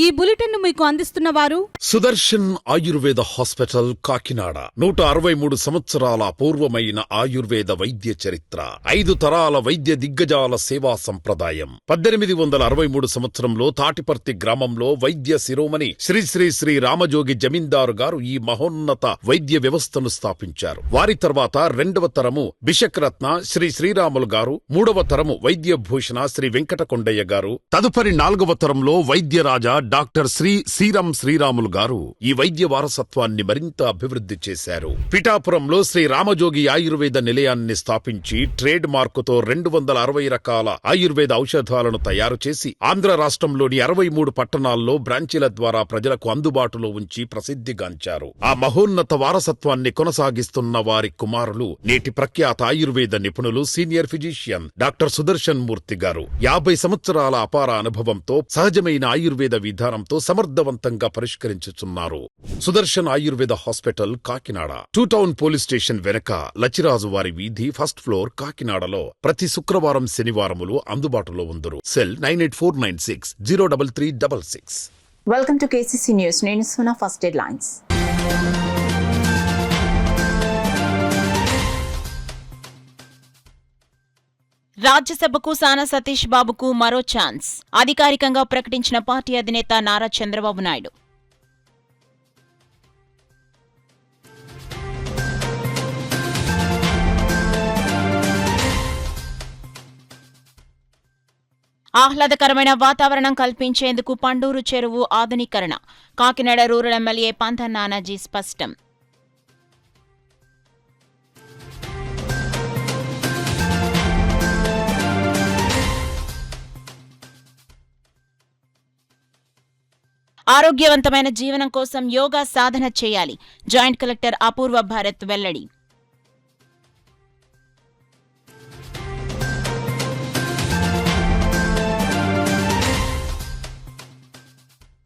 ఈ బులెటిన్ ను మీకు అందిస్తున్న వారు సుదర్శన్ ఆయుర్వేద హాస్పిటల్ కాకినాడ. 163 సంవత్సరాల అపూర్వమైన ఆయుర్వేద వైద్య చరిత్ర, 5 తరాల వైద్య దిగ్గజాల సేవా సంప్రదాయం. 1863 సంవత్సరంలో తాటిపర్తి గ్రామంలో వైద్య శిరోమణి శ్రీ శ్రీ శ్రీ రామజోగి జమీందారు గారు ఈ మహోన్నత వైద్య వ్యవస్థను స్థాపించారు. వారి తర్వాత 2వ తరము బిషక్రత్న శ్రీ శ్రీరాములు గారు, 3వ తరము వైద్య భూషణ శ్రీ వెంకటకొండయ్య గారు, తదుపరి 4వ తరంలో వైద్యరాజా డాక్టర్ శ్రీ శ్రీరామ్ శ్రీరాములు గారు ఈ వైద్య వారసత్వాన్ని మరింత అభివృద్ధి చేశారు. పిఠాపురంలో శ్రీ రామజోగి ఆయుర్వేద నిలయాన్ని స్థాపించి ట్రేడ్ మార్కుతో 260 రకాల ఆయుర్వేద ఔషధాలను తయారు చేసి ఆంధ్ర రాష్ట్రంలోని 63 పట్టణాల్లో బ్రాంచీల ద్వారా ప్రజలకు అందుబాటులో ఉంచి ప్రసిద్ధిగాంచారు. ఆ మహోన్నత వారసత్వాన్ని కొనసాగిస్తున్న వారి కుమారులు నేటి ప్రఖ్యాత ఆయుర్వేద నిపుణులు senior physician doctor Sudarshan Murthy garu. 50 సంవత్సరాల అపార అనుభవంతో సహజమైన ఆయుర్వేద విధానంతో సమర్థవంతంగా పరిష్కరించుచున్నారు. Sudarshan Ayurveda hospital Kakinada, 2 town police station వెనక లచ్చిరాజు వారి వీధి, 1st ఫ్లోర్, కాకినాడలో ప్రతి శుక్రవారం శనివారములు అందుబాటులో ఉందరు. Cell 9846903366. Welcome to KCC news. నేను సునా. First headlines. రాజ్యసభకు సానా సతీష్ బాబుకు మరో ఛాన్స్, అధికారికంగా ప్రకటించిన పార్టీ అధినేత నారా చంద్రబాబు నాయుడు. ఆహ్లాదకరమైన వాతావరణం కల్పించేందుకు పండూరు చెరువు ఆధునీకరణ, కాకినాడ రూరల్ ఎమ్మెల్యే పంత నానాజీ స్పష్టం. ఆరోగ్యవంతమైన జీవనం కోసం యోగా సాధన చేయాలి, జాయింట్ కలెక్టర్ అపూర్వ భారత్ వెల్లడి.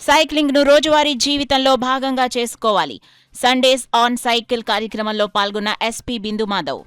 సైక్లింగ్ ను రోజువారీ జీవితంలో భాగంగా చేసుకోవాలి. సండేస్ ఆన్ సైకిల్ కార్యక్రమంలో పాల్గొన్న ఎస్పీ బిందు మాధవ్.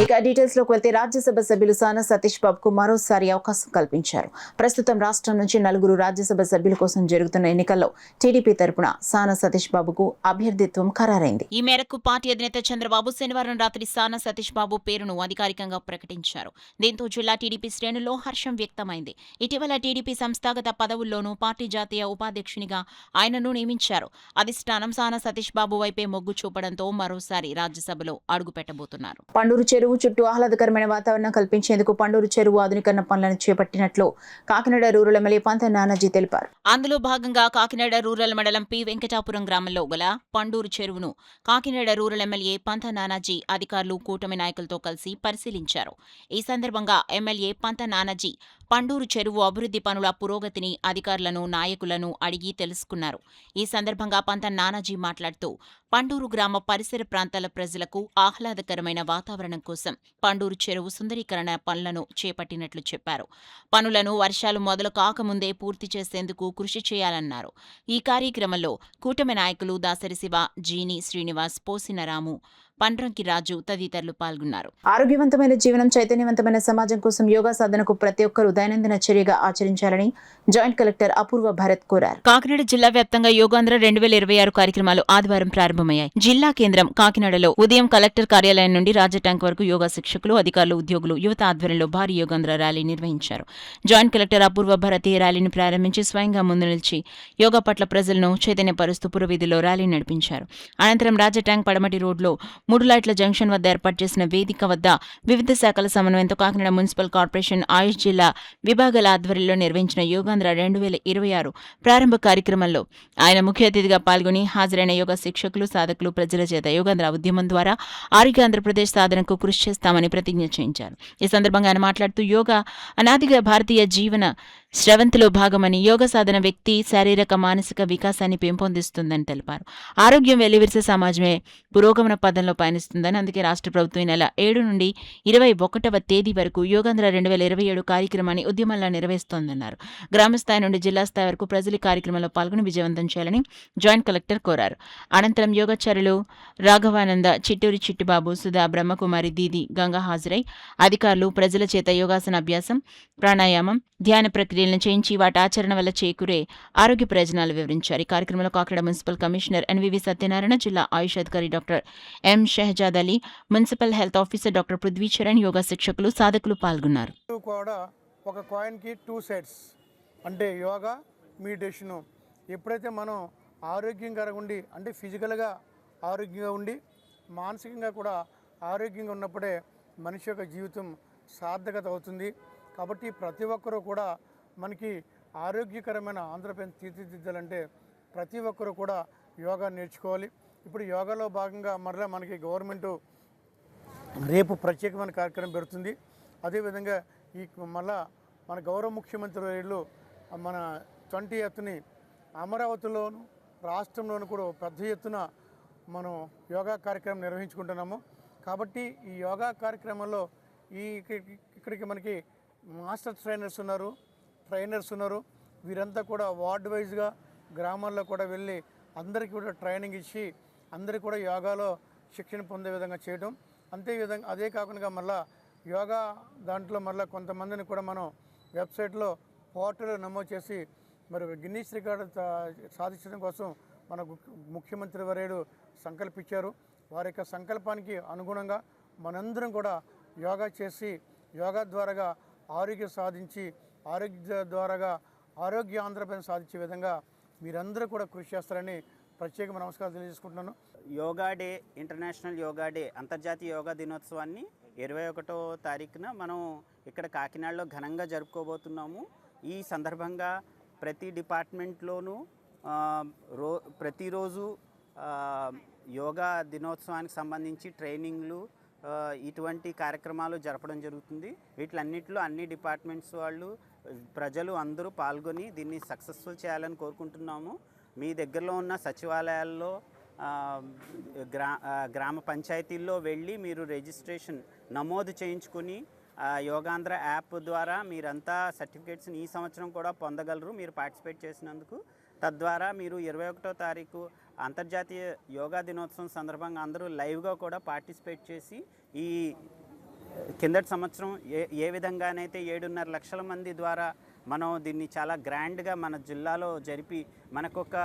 ఇక డీటెయిల్స్ లోకి వెళ్తే రాజ్యసభ సభ్యులు సానా సతీష్ బాబుకు మరోసారి అవకాశం కల్పించారు. ప్రస్తుతం రాష్ట్రం నుంచి 4 రాజ్యసభ సభ్యుల కోసం జరుగుతున్న ఎన్నికల్లో టీడీపీ తరపున సానా సతీష్ బాబుకు అభ్యర్థిత్వం ఖరారైంది. ఈ మేరకు పార్టీ అధినేత చంద్రబాబు శనివారం రాత్రి సానా సతీష్ బాబు పేరును అధికారికంగా ప్రకటించారు. దీంతో జిల్లా టీడీపీ శ్రేణుల్లో హర్షం వ్యక్తమైంది. ఇటీవల టీడీపీ సంస్థాగత పదవుల్లోనూ పార్టీ జాతీయ ఉపాధ్యక్షునిగా ఆయనను నియమించారు. అధిష్టానం సానా సతీష్ బాబు వైపే మొగ్గు చూపడంతో మరోసారి రాజ్యసభలో అడుగుపెట్టబోతున్నారు. పండూరు చెరువు చుట్టూ ఆహ్లాదకరమైన వాతావరణం కల్పించేందుకు పండూరు చెరువు ఆధునీకరణ పనులను చేపట్టినట్లు కాకినాడ రూరల్ ఎమ్మెల్యే పంత నానాజీ తెలిపారు. అందులో భాగంగా కాకినాడ రూరల్ మండలం పి వెంకటాపురం గ్రామంలో గల పండూరు చెరువును కాకినాడ రూరల్ ఎమ్మెల్యే పంత నానాజీ అధికారులు, కూటమి నాయకులతో కలిసి పరిశీలించారు. ఈ సందర్భంగా ఎమ్మెల్యే పంత నానాజీ పండూరు చెరువు అభివృద్ధి పనుల పురోగతిని అధికారులను, నాయకులను అడిగి తెలుసుకున్నారు. ఈ సందర్భంగా పంత నానాజీ మాట్లాడుతూ పండూరు గ్రామ పరిసర ప్రాంతాల ప్రజలకు ఆహ్లాదకరమైన వాతావరణం కోసం పండూరు చెరువు సుందరీకరణ పనులను చేపట్టినట్లు చెప్పారు. పనులను వర్షాలు మొదలు కాకముందే పూర్తి చేసేందుకు కృషి చేయాలన్నారు. ఈ కార్యక్రమంలో కూటమి నాయకులు దాసరి శివ, జీని శ్రీనివాస్, పోసిన రాము, పండ్రంకి రాజు తదితరులు పాల్గొన్నారు. ఆరోగ్యవంతమైన జీవనం, చైతన్యవంతమైన సమాజం కోసం యోగా సాధనకు ప్రతి ఒక్కరూ దైనందిన చర్యగా ఆచరించాలని జాయింట్ కలెక్టర్ అపూర్వ భారత్ కోరారు. కాకినాడ జిల్లా వ్యాప్తంగా యోగాంధ్ర 2026 కార్యక్రమాలు ఆదివారం ప్రారంభమయ్యాయి. జిల్లా కేంద్రం కాకినాడలో ఉదయం కలెక్టర్ కార్యాలయం నుండి రాజా ట్యాంక్ వరకు యోగా శిక్షకులు, అధికారులు, ఉద్యోగులు, యువత ఆధ్వర్యంలో భారీ యోగాంధ్ర ర్యాలీ నిర్వహించారు. జాయింట్ కలెక్టర్ అపూర్వ భారత్ ఈ ర్యాలీని ప్రారంభించి స్వయంగా ముందు నిలిచి యోగా పట్ల ప్రజలను చైతన్యపరుస్తూ పురవీధిలో ర్యాలీ నడిపించారు. అనంతరం రాజా ట్యాంక్ పడమటి రోడ్లో 3 లైట్ల జంక్షన్ వద్ద ఏర్పాటు చేసిన వేదిక వద్ద వివిధ శాఖల సమన్వయంతో కాకినాడ మున్సిపల్ కార్పొరేషన్, ఆయుష్ జిల్లా విభాగాల ఆధ్వర్యంలో నిర్వహించిన యోగాంధ్ర 2026 ప్రారంభ కార్యక్రమంలో ఆయన ముఖ్య అతిథిగా పాల్గొని హాజరైన యోగా శిక్షకులు, సాధకులు ప్రజల చేత యోగాంధ్ర ఉద్యమం ద్వారా ఆరోగ్య ఆంధ్రప్రదేశ్ సాధనకు కృషి చేస్తామని ప్రతిజ్ఞ చేయించారు. ఈ సందర్భంగా ఆయన మాట్లాడుతూ యోగా అనాదిగా భారతీయ జీవన స్రవంతిలో భాగమని యోగ సాధన వ్యక్తి శారీరక మానసిక వికాసాన్ని పెంపొందిస్తుందని తెలిపారు. ఆరోగ్యం వెల్లివిరిసే సమాజమే పురోగమన పదంలో పయనిస్తుందని, అందుకే రాష్ట్ర ప్రభుత్వం ఈ నెల 7 నుండి 21వ తేదీ వరకు యోగాంధ్ర 2027 కార్యక్రమాన్ని ఉద్యమంలా నిర్వహిస్తోందన్నారు. గ్రామస్థాయి నుండి జిల్లా స్థాయి వరకు ప్రజలు ఈ కార్యక్రమంలో పాల్గొని విజయవంతం చేయాలని జాయింట్ కలెక్టర్ కోరారు. అనంతరం యోగాచార్యులు రాఘవానంద, చిట్టూరి చిట్టుబాబు, సుధా, బ్రహ్మకుమారి, దీది, గంగా హాజరై అధికారులు ప్రజల చేత యోగాసన అభ్యాసం, ప్రాణాయామం, ధ్యాన ప్రక్రియలను చేయించి వాటి ఆచరణ వల్ల చేకూరే ఆరోగ్య ప్రయోజనాలు వివరించారు. ఈ కార్యక్రమంలో Kakinada municipal commissioner NVV Satyanarayana, జిల్లా ఆయుష్ అధికారి doctor M Shehzad Ali, municipal health officer doctor Prithvi Charan, yoga శిక్షకులు, సాధకులు పాల్గొన్నారు. కూడా ఒక కాయిన్కి 2 సైడ్స్, అంటే యోగా, మెడిటేషను. ఎప్పుడైతే మనం ఆరోగ్యంగా ఉండి, అంటే ఫిజికల్గా ఆరోగ్యంగా ఉండి మానసికంగా కూడా ఆరోగ్యంగా ఉన్నప్పుడే మనిషి యొక్క జీవితం సార్థకత అవుతుంది. కాబట్టి ప్రతి ఒక్కరూ కూడా మనకి ఆరోగ్యకరమైన ఆంధ్రప్రదేశ్ తీర్చిదిద్దాలంటే ప్రతి ఒక్కరూ కూడా యోగా నేర్చుకోవాలి. ఇప్పుడు యోగాలో భాగంగా మరలా మనకి గవర్నమెంటు రేపు ప్రత్యేకమైన కార్యక్రమం పెడుతుంది. అదేవిధంగా ఈ మళ్ళా మన గౌరవ ముఖ్యమంత్రి వర్యులు మన 20th అమరావతిలోను రాష్ట్రంలోను కూడా పెద్ద ఎత్తున మనం యోగా కార్యక్రమం నిర్వహించుకుంటున్నాము. కాబట్టి ఈ యోగా కార్యక్రమంలో ఇక్కడికి మనకి మాస్టర్ ట్రైనర్స్ ఉన్నారు. వీరంతా కూడా వార్డ్ వైజ్గా గ్రామాల్లో కూడా వెళ్ళి అందరికీ కూడా ట్రైనింగ్ ఇచ్చి అందరికీ కూడా యోగాలో శిక్షణ పొందే విధంగా చేయడం. అదే కాకుండా మళ్ళీ యోగా దాంట్లో మళ్ళీ కొంతమందిని కూడా మనం వెబ్సైట్లో పోర్టల్లో నమోదు చేసి మరి గిన్నీస్ రికార్డు సాధించడం కోసం మన ముఖ్యమంత్రి వర్యుడు సంకల్పించారు. వారి యొక్క సంకల్పానికి అనుగుణంగా మనందరం కూడా యోగా చేసి యోగా ద్వారాగా ఆరోగ్యం సాధించి ఆరోగ్య ద్వారాగా ఆరోగ్య ఆంధ్రప్రదేశ్ సాధించే విధంగా మీరందరూ కూడా కృషి చేస్తారని ప్రత్యేక నమస్కారాలు తెలియజేసుకుంటున్నాను. Yoga day, international yoga day, అంతర్జాతీయ యోగా దినోత్సవాన్ని 21వ తారీఖున మనం ఇక్కడ కాకినాడలో ఘనంగా జరుపుకోబోతున్నాము. ఈ సందర్భంగా ప్రతి డిపార్ట్మెంట్లోనూ ప్రతిరోజు యోగా దినోత్సవానికి సంబంధించి ట్రైనింగ్లు, ఇటువంటి కార్యక్రమాలు జరపడం జరుగుతుంది. వీటిలన్నిటిలో అన్ని డిపార్ట్మెంట్స్ వాళ్ళు, ప్రజలు అందరూ పాల్గొని దీన్ని సక్సెస్ఫుల్ చేయాలని కోరుకుంటున్నాము. మీ దగ్గరలో ఉన్న సచివాలయాల్లో, గ్రామ పంచాయతీల్లో వెళ్ళి మీరు రిజిస్ట్రేషన్ నమోదు చేయించుకొని యోగాంధ్ర యాప్ ద్వారా మీరంతా సర్టిఫికేట్స్ని ఈ సంవత్సరం కూడా పొందగలరు మీరు పార్టిసిపేట్ చేసినందుకు. తద్వారా మీరు 21వ తారీఖు అంతర్జాతీయ యోగా దినోత్సవం సందర్భంగా అందరూ లైవ్గా కూడా పార్టిసిపేట్ చేసి ఈ కిందటి సంవత్సరం ఏ విధంగానైతే 7.5 లక్షల మంది ద్వారా మనం దీన్ని చాలా గ్రాండ్గా మన జిల్లాలో జరిపి మనకొక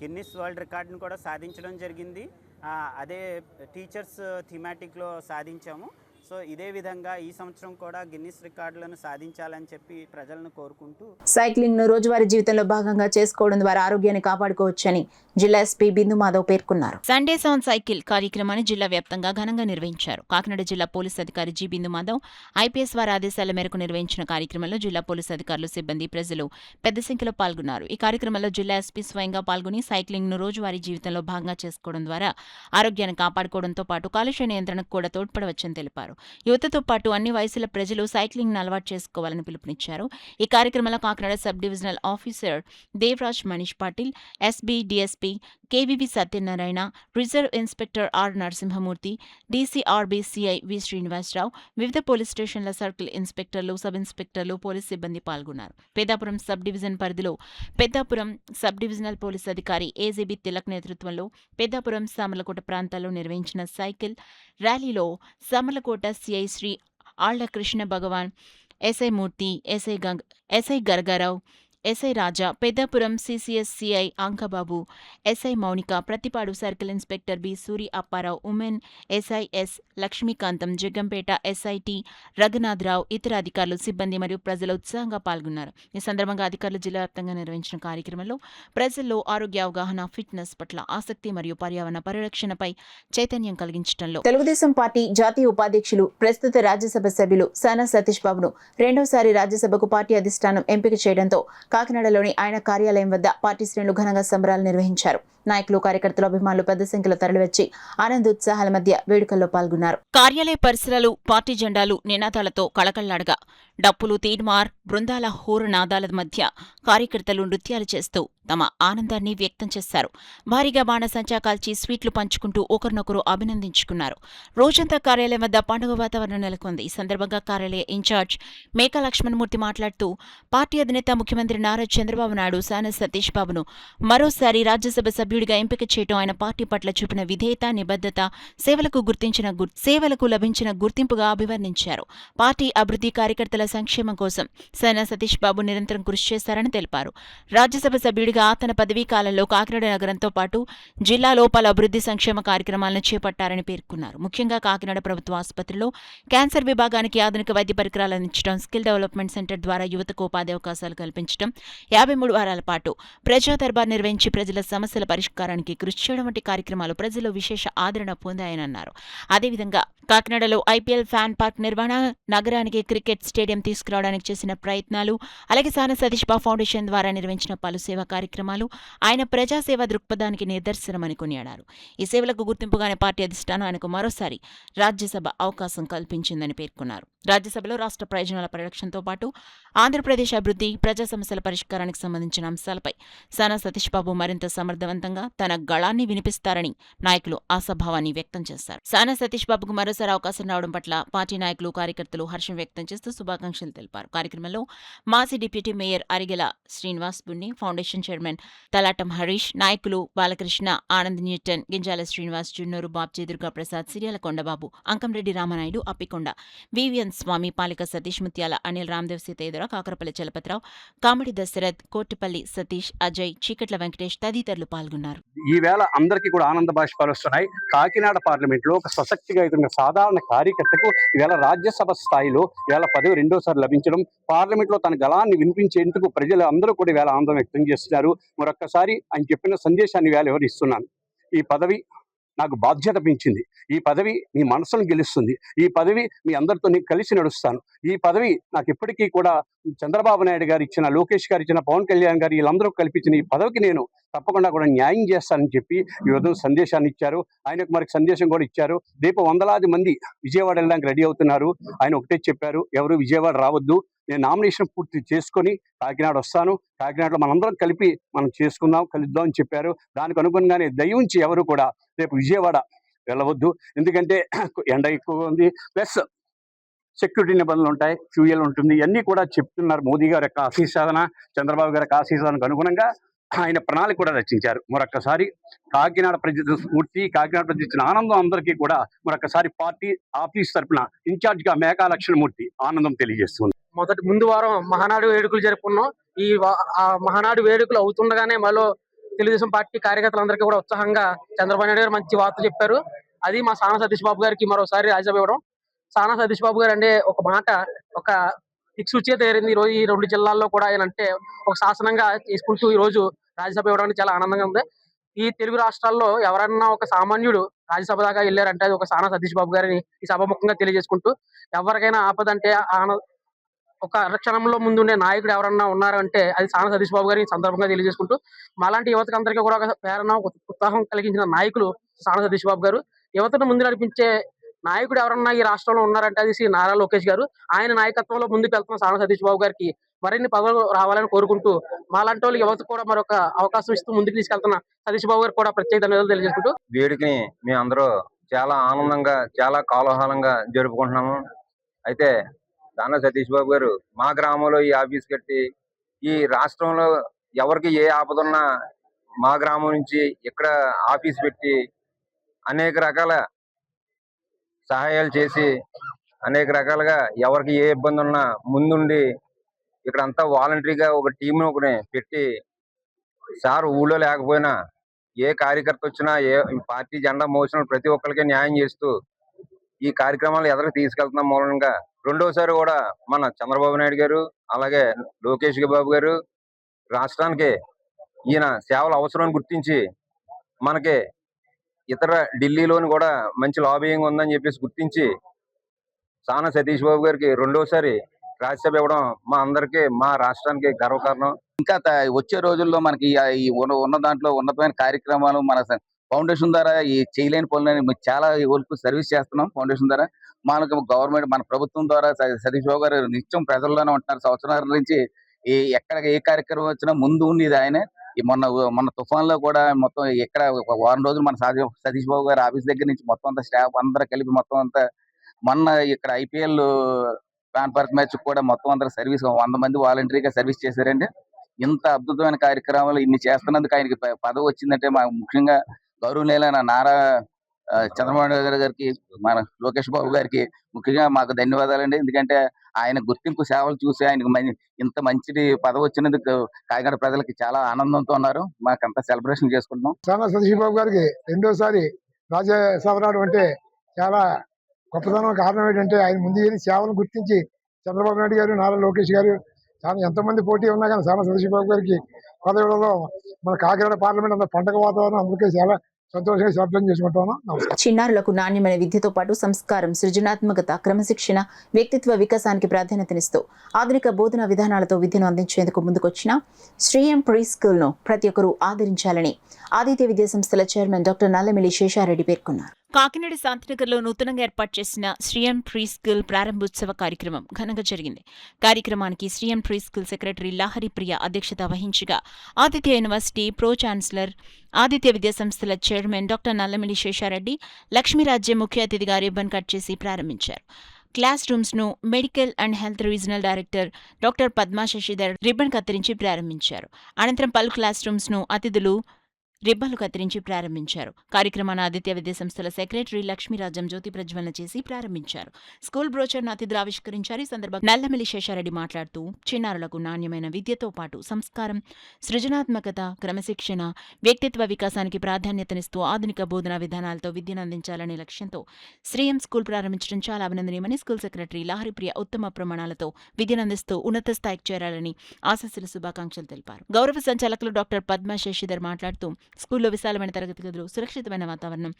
గిన్నిస్ వరల్డ్ రికార్డును కూడా సాధించడం జరిగింది. అదే టీచర్స్ థీమాటిక్లో సాధించాము. సో ఇదే విధంగా ఈ సంవత్సరం కూడా గిన్నిస్ రికార్డులను సాధించాలని చెప్పి ప్రజలను కోరుకుంటూ సైక్లింగ్ ను రోజువారీ జీవితంలో భాగంగా చేసుకోవడం ద్వారా ఆరోగ్యాన్ని కాపాడుకోవచ్చని జిల్లా ఎస్పీ బిందు మాధవ్ పేర్కొన్నారు. సండేస్ ఆన్ సైకిల్ కార్యక్రమాన్ని జిల్లా వ్యాప్తంగా ఘనంగా నిర్వహించారు. కాకినాడ జిల్లా పోలీస్ అధికారి జి బిందు మాధవ్ ఐపీఎస్ వారి ఆదేశాల మేరకు నిర్వహించిన కార్యక్రమంలో జిల్లా పోలీస్ అధికారులు, సిబ్బంది, ప్రజలు పెద్ద సంఖ్యలో పాల్గొన్నారు. ఈ కార్యక్రమంలో జిల్లా ఎస్పీ స్వయంగా పాల్గొని సైక్లింగ్ ను రోజువారీ జీవితంలో భాగంగా చేసుకోవడం ద్వారా ఆరోగ్యాన్ని కాపాడుకోవడంతో పాటు కాలుష్య నియంత్రణకు కూడా తోడ్పడవచ్చని తెలిపారు. యువతతో పాటు అన్ని వయసుల ప్రజలు సైక్లింగ్ ను అలవాటు చేసుకోవాలని పిలుపునిచ్చారు. ఈ కార్యక్రమంలో Kakinada sub divisional officer Devaraj Manish Patil, SB DSP KVV Satyanarayana, reserve inspector R Narasimhamurthy, DCRB CI V Srinivasarao, వివిధ పోలీస్ స్టేషన్ల సర్కిల్ ఇన్స్పెక్టర్లు, సబ్ ఇన్స్పెక్టర్లు, పోలీస్ సిబ్బంది పాల్గొన్నారు. పెద్దాపురం సబ్ డివిజన్ పరిధిలో పెద్దాపురం సబ్ డివిజనల్ పోలీస్ అధికారి ఏజీబీ తిలక్ నేతృత్వంలో పెద్దాపురం సామర్లకోట ప్రాంతాల్లో నిర్వహించిన సైకిల్ ర్యాలీలో Samarlakota CI Shri Alla Krishna Bhagavan, SI Murthy, SI Gargarao, SI Raja, Peddapuram CCS CI Ankababu, SI Mounika, Prathipadu circle inspector B Suri Apparao, women SI S Lakshmikantham, Jaggampeta SIT Raghunatharao, ఇతర అధికారులు, సిబ్బంది మరియు ప్రజలు ఉత్సాహంగా పాల్గొన్నారు. ఈ సందర్భంగా అధికారులు జిల్లా వ్యాప్తంగా నిర్వహించిన కార్యక్రమంలో ప్రజల్లో ఆరోగ్య అవగాహన, ఫిట్నెస్ పట్ల ఆసక్తి మరియు పర్యావరణ పరిరక్షణపై చైతన్యం కలిగించడంలో తెలుగుదేశం పార్టీ జాతీయ ఉపాధ్యక్షులు, ప్రస్తుత రాజ్యసభ సభ్యులు సానా సతీష్ బాబును రెండోసారి రాజ్యసభకు పార్టీ అధిష్టానం ఎంపిక చేయడంతో కాకినాడలోని ఆయన కార్యాలయం వద్ద పార్టీ శ్రేణులు ఘనంగా సంబరాలు నిర్వహించారు. నాయకులు, కార్యకర్తలు, అభిమానులు పెద్ద సంఖ్యలో తరలివచ్చి ఆనందోత్సాహాల మధ్య వేడుకల్లో పాల్గొన్నారు. కార్యాలయ పరిసరాలు పార్టీ జెండాలు, నినాదాలతో కళకళ్లాడగా డప్పులు, తీన్మార్, బృందాల హోరునాదాల మధ్య కార్యకర్తలు నృత్యాలు చేస్తూ తమ ఆనందాన్ని వ్యక్తం చేశారు. భారీగా బాణసంచా కాల్చి స్వీట్లు పంచుకుంటూ ఒకరినొకరు అభినందించుకున్నారు. రోజంతా కార్యాలయం వద్ద పండుగ వాతావరణం నెలకొంది. ఈ సందర్భంగా కార్యాలయ ఇన్ఛార్జ్ మేకా లక్ష్మణమూర్తి మాట్లాడుతూ పార్టీ అధినేత ముఖ్యమంత్రి నారా చంద్రబాబు నాయుడు సాన సతీష్ బాబును మరోసారి రాజ్యసభ సభ్యుడిగా ఎంపిక చేయడం ఆయన పార్టీ పట్ల చూపిన విధేయత, నిబద్ధత, సేవలకు లభించిన గుర్తింపుగా అభివర్ణించారు. పార్టీ అభివృద్ధి, కార్యకర్తల సంక్షేమం కోసం సాన సతీష్ బాబు నిరంతరం కృషి చేశారని తెలిపారు. రాజ్యసభ సభ్యుడిగా తన పదవీ కాలంలో కాకినాడ నగరంతో పాటు జిల్లాలో పలు అభివృద్ధి సంక్షేమ కార్యక్రమాలను చేపట్టారని పేర్కొన్నారు. ముఖ్యంగా కాకినాడ ప్రభుత్వ ఆసుపత్రిలో క్యాన్సర్ విభాగానికి ఆధునిక వైద్య పరికరాలు అందించడం, స్కిల్ డెవలప్మెంట్ సెంటర్ ద్వారా యువతకు ఉపాధి అవకాశాలు కల్పించడం, 53 వారాల పాటు ప్రజా దర్బార్ నిర్వహించి ప్రజల సమస్యల పరిష్కారానికి కృషి చేయడం వంటి కార్యక్రమాలు ప్రజల్లో విశేష ఆదరణ పొందాయని అన్నారు. అదేవిధంగా కాకినాడలో ఐపీఎల్ ఫ్యాన్ పార్క్ నిర్వహణ, నగరానికి క్రికెట్ స్టేడియం తీసుకురావడానికి చేసిన ప్రయత్నాలు, అలాగే సాన సతీష్ బాబు ఫౌండేషన్ ద్వారా నిర్వహించిన పలు సేవా కార్యక్రమాలు ఆయన ప్రజాసేవ దృక్పథానికి నిదర్శనమని కొనియాడారు. ఈ సేవలకు గుర్తింపుగానే పార్టీ అధిష్టానం ఆయనకు మరోసారి రాజ్యసభ అవకాశం కల్పించిందని పేర్కొన్నారు. రాజ్యసభలో రాష్ట్ర ప్రయోజనాల పరిరక్షణతో పాటు ఆంధ్రప్రదేశ్ అభివృద్ధి, ప్రజా సమస్యల పరిష్కారానికి సంబంధించిన అంశాలపై సాన సతీష్ బాబు మరింత సమర్థవంతంగా తన గళాన్ని వినిపిస్తారని నాయకులు ఆశాభావాన్ని వ్యక్తం చేశారు. సాన సతీష్ బాబుకు మరోసారి అవకాశం రావడం పట్ల పార్టీ నాయకులు, కార్యకర్తలు హర్షం వ్యక్తం చేస్తూ శుభాకాంక్షలు తెలిపారు. కార్యక్రమంలో మాజీ deputy mayor Arigela Srinivas Bunni, foundation chairman Talatam Harish, నాయకులు బాలకృష్ణ, ఆనంద్ న్యూటన్, గింజాల శ్రీనివాస్, జున్నూరు బాబ్జీ, దుర్గా ప్రసాద్, సిరియాల కొండబాబు, అంకంరెడ్డి రామనాయుడు, అప్పికొండ, వివిఎన్ స్వామి, పాలిక సతీష్, ముత్యాల అనిల్, రామ్దేవ్ సీతేదర, కాకరపల్లి చలపతిరావు, కామడి దశరథ్, కోటిపల్లి సతీష్, అజయ్, చీకట్ల వెంకటేష్ తదితరులు పాల్గొన్నారు. ఈవేళ అందరికీ కూడా ఆనంద బాష్పాలు వస్తున్నాయి. కాకినాడ పార్లమెంట్ లో ఒక స్వశక్తిగా ఎదుగుతున్న సాధారణ కార్యకర్తకు ఈవేళ రాజ్యసభ స్థాయిలో ఈవేళ పదవి రెండోసారి లభించడం, పార్లమెంట్ లో తన గళాన్ని వినిపించేందుకు ప్రజలు అందరూ కూడా ఈవేళ ఆనందం వ్యక్తం చేస్తున్నారు. మరొక్కసారి ఆయన చెప్పిన సందేశాన్ని ఈవేళ ఎవరు ఇస్తున్నాను. ఈ పదవి నాకు బాధ్యత పెంచింది. ఈ పదవి మీ మనసును గెలుస్తుంది. ఈ పదవి మీ అందరితో కలిసి నడుస్తాను. ఈ పదవి నాకు ఇప్పటికీ కూడా చంద్రబాబు నాయుడు గారు ఇచ్చిన, లోకేష్ గారు ఇచ్చిన, పవన్ కళ్యాణ్ గారు వీళ్ళందరూ కల్పించిన ఈ పదవికి నేను తప్పకుండా కూడా న్యాయం చేస్తానని చెప్పి ఈ రోజు సందేశాన్ని ఇచ్చారు. ఆయనకు మరికి సందేశం కూడా ఇచ్చారు. రేపు వందలాది మంది విజయవాడ వెళ్ళడానికి రెడీ అవుతున్నారు. ఆయన ఒకటే చెప్పారు, ఎవరు విజయవాడ రావద్దు, నేను నామినేషన్ పూర్తి చేసుకొని కాకినాడ వస్తాను, కాకినాడలో మనందరం కలిపి మనం చేసుకుందాం, కలుద్దాం అని చెప్పారు. దానికి అనుగుణంగానే దయించి ఎవరు కూడా రేపు విజయవాడ వెళ్ళవద్దు. ఎందుకంటే ఎండ ఎక్కువ ఉంది, ప్లస్ సెక్యూరిటీ నిబంధనలు ఉంటాయి, ఫ్యూయల్ ఉంటుంది, ఇవన్నీ కూడా చెప్తున్నారు. మోదీ గారి యొక్క ఆశీస్సాధన, చంద్రబాబు గారి యొక్క ఆశీస్సాధనకు అనుగుణంగా ఆయన ప్రణాళిక కూడా రచించారు. మరొక్కసారి కాకినాడ ప్రజల స్ఫూర్తి, కాకినాడ ప్రజలు ఇచ్చిన ఆనందం అందరికీ కూడా మరొకసారి పార్టీ ఆఫీస్ తరఫున ఇన్ఛార్జ్ గా మేకా లక్ష్మణమూర్తి ఆనందం తెలియజేస్తుంది. ముందు వారం మహానాడు వేడుకలు జరుపుకున్నాం. ఆ మహానాడు వేడుకలు అవుతుండగానే మళ్ళీ తెలుగుదేశం పార్టీ కార్యకర్తలందరికీ కూడా ఉత్సాహంగా చంద్రబాబు నాయుడు గారు మంచి వార్త చెప్పారు. అది మా సాన సతీష్ బాబు గారికి మరోసారి రాజ్యసభ ఇవ్వడం. సాన సతీష్ బాబు గారు అంటే ఒక మాట, ఒక దిక్సూచిగా తేరింది. ఈ రోజు ఈ 2 జిల్లాల్లో కూడా ఆయన అంటే ఒక శాసనంగా తీసుకుంటూ ఈ రోజు రాజ్యసభ ఇవ్వడానికి చాలా ఆనందంగా ఉంది. ఈ తెలుగు రాష్ట్రాల్లో ఎవరన్నా ఒక సామాన్యుడు రాజ్యసభ దాకా వెళ్ళారంటే అది ఒక సాన సతీష్ బాబు గారిని ఈ సభాముఖంగా తెలియజేసుకుంటూ, ఎవరికైనా ఆపదంటే ఒక క్షణంలో ముందుండే నాయకుడు ఎవరన్నా ఉన్నారంటే అది సాన సతీష్ బాబు గారి సందర్భంగా తెలియజేసుకుంటూ, మాలాంటి యువతకు అందరికీ కూడా ఒక ప్రేరణ, ఉత్సాహం కలిగించిన నాయకులు సాన సతీష్ బాబు గారు. యువతను ముందు నడిపించే నాయకుడు ఎవరన్నా ఈ రాష్ట్రంలో ఉన్నారంటే అది శ్రీ నారా లోకేష్ గారు. ఆయన నాయకత్వంలో ముందుకు వెళ్తున్న సాన సతీష్ బాబు గారికి మరిన్ని పదవులు రావాలని కోరుకుంటూ, మాలాంటి వాళ్ళు యువతకు కూడా మరొక అవకాశం ఇస్తూ ముందుకు తీసుకెళ్తున్న సతీష్ బాబు గారు కూడా ప్రత్యేక ధన్యవాదాలు తెలియజేసుకుంటూ, వేడుకని మేము అందరూ చాలా ఆనందంగా, చాలా కోలాహలంగా జరుపుకుంటున్నాము. అయితే సాన సతీష్ బాబు గారు మా గ్రామంలో ఈ ఆఫీస్ కట్టి, ఈ రాష్ట్రంలో ఎవరికి ఏ ఆపదున్నా మా గ్రామం నుంచి ఇక్కడ ఆఫీస్ పెట్టి అనేక రకాల సహాయాలు చేసి, అనేక రకాలుగా ఎవరికి ఏ ఇబ్బంది ఉన్నా ముందుండి ఇక్కడ అంతా వాలంటరీగా ఒక టీంను ఒకటి పెట్టి, సార్ ఊళ్ళో లేకపోయినా ఏ కార్యకర్త వచ్చినా, ఏ పార్టీ జెండా మోసిన ప్రతి ఒక్కరికి న్యాయం చేస్తూ ఈ కార్యక్రమాలు ఎదరికి తీసుకెళ్తున్న మూలంగా రెండోసారి కూడా మన చంద్రబాబు నాయుడు గారు, అలాగే లోకేష్ బాబు గారు రాష్ట్రానికి ఈయన సేవల అవసరాన్ని గుర్తించి మనకి ఇతర ఢిల్లీలోని కూడా మంచి లాబియింగ్ ఉందని చెప్పేసి గుర్తించి సాన సతీష్ బాబు గారికి రెండోసారి రాజ్యసభ ఇవ్వడం మా అందరికీ, మా రాష్ట్రానికి గర్వకారణం. ఇంకా వచ్చే రోజుల్లో మనకి ఈ ఉన్న దాంట్లో ఉన్నతమైన కార్యక్రమాలు మన ఫౌండేషన్ ద్వారా ఈ చేయలేని పనులని మేము చాలా వరకు సర్వీస్ చేస్తున్నాం. ఫౌండేషన్ ద్వారా మనకు గవర్నమెంట్ మన ప్రభుత్వం ద్వారా సతీష్ బాబు గారు నిత్యం ప్రజల్లోనే ఉంటున్నారు. సంవత్సరాల నుంచి ఎక్కడ ఏ కార్యక్రమం వచ్చినా ముందు ఉండేది ఆయనే. ఈ మొన్న తుఫాన్ లో కూడా మొత్తం ఎక్కడ ఒక వారం రోజులు మన సతీష్ బాబు గారి ఆఫీస్ దగ్గర నుంచి మొత్తం అంతా స్టాఫ్ అందరూ కలిపి మొత్తం అంతా మొన్న ఇక్కడ IPL ఫ్యాన్ పార్క్ మ్యాచ్ కూడా మొత్తం అందరూ సర్వీస్ 100 మంది వాలంటరీగా సర్వీస్ చేశారండి. ఇంత అద్భుతమైన కార్యక్రమాలు ఇన్ని చేస్తున్నందుకు ఆయనకి పదవి వచ్చిందంటే ముఖ్యంగా గౌరవనీయులైన నారా చంద్రబాబు నాయుడు గారికి, మన లోకేష్ బాబు గారికి ముఖ్యంగా మాకు ధన్యవాదాలండి. ఎందుకంటే ఆయన గుర్తింపు సేవలు చూసి ఆయనకు ఇంత మంచి పదవి వచ్చినందుకు కాకినాడ ప్రజలకి చాలా ఆనందంతో ఉన్నారు. మాకంతా సెలబ్రేషన్ చేసుకుంటున్నాం. సానా సతీష్ బాబు గారికి రెండోసారి రాజ్యసభ రావడం అంటే చాలా గొప్పతనం. కారణం ఏంటంటే ఆయన ముందు చేసిన సేవలను గుర్తించి చంద్రబాబు నాయుడు గారు, నారా లోకేష్ గారు చాలా ఎంతమంది పోటీ ఉన్నా కానీ సానా సతీష్ బాబు గారికి పదవి ఇవ్వడంలో మన కాకినాడ పార్లమెంట్ అంత పండగ వాతావరణం, అందుకే చాలా సంతోషంగా సెలబ్రేషన్ చేసుకుంటాను. నమస్కారం. చిన్నారులకు నాణ్యమైన విద్యతో పాటు సంస్కారం, సృజనాత్మకత, క్రమశిక్షణ, వ్యక్తిత్వ వికాసానికి ప్రాధాన్యతనిస్తూ ఆధునిక బోధనా విధానాలతో విద్యను అందించేందుకు ముందుకొచ్చిన శ్రీఎం ప్రీ స్కూల్ ను ప్రతి ఒక్కరూ ఆదరించాలని ఆదిత్య విద్యా సంస్థల చైర్మన్ డాక్టర్ నల్లమిల్లి శేషారెడ్డి పేర్కొన్నారు. కాకినాడ శాంతినగర్లో నూతనంగా ఏర్పాటు చేసిన శ్రీఎం ప్రీ స్కూల్ ప్రారంభోత్సవ కార్యక్రమం ఘనంగా జరిగింది. కార్యక్రమానికి Sri M pre school secretary Lahari Priya అధ్యక్షత వహించగా Aditya university pro chancellor, Aditya విద్యా సంస్థల చైర్మన్ డాక్టర్ నల్లమిల్లి శేషారెడ్డి, లక్ష్మీరాజ్యం ముఖ్య అతిథిగా రిబ్బన్ కట్ చేసి ప్రారంభించారు. క్లాస్ రూమ్స్ ను medical and health regional director doctor Padma Sasidhar ribbon కత్తిరించి ప్రారంభించారు. అనంతరం పలు క్లాస్ రూమ్స్ ను అతిథులు రిబ్బన్లు కత్తిరించి ప్రారంభించారు. కార్యక్రమాన్ని ఆదిత్య విద్యా సంస్థల సెక్రటరీ లక్ష్మీరాజ్యం జ్యోతి ప్రజ్వలన చేసి ప్రారంభించారు. స్కూల్ బ్రోచర్ను అతిథులు ఆవిష్కరించారు. ఈ సందర్భంగా నల్లమిల్లి శేషారెడ్డి మాట్లాడుతూ చిన్నారులకు నాణ్యమైన విద్యతో పాటు సంస్కారం, సృజనాత్మకత, క్రమశిక్షణ, వ్యక్తిత్వ వికాసానికి ప్రాధాన్యతనిస్తూ ఆధునిక బోధనా విధానాలతో విద్యను అందించాలనే లక్ష్యంతో శ్రీఎం స్కూల్ ప్రారంభించడం చాలా అభినందనీయమని స్కూల్ సెక్రటరీ లహరి ప్రియ ఉత్తమ ప్రమాణాలతో విద్యను అందిస్తూ ఉన్నత స్థాయికి చేరాలని ఆశీస్సులు, శుభాకాంక్షలు తెలిపారు. గౌరవ సంచాలకులు డాక్టర్ పద్మా శశిధర్ మాట్లాడుతూ స్కూల్లో విశాలమైన తరగతి గదులు, సురక్షితమైన వాతావరణం,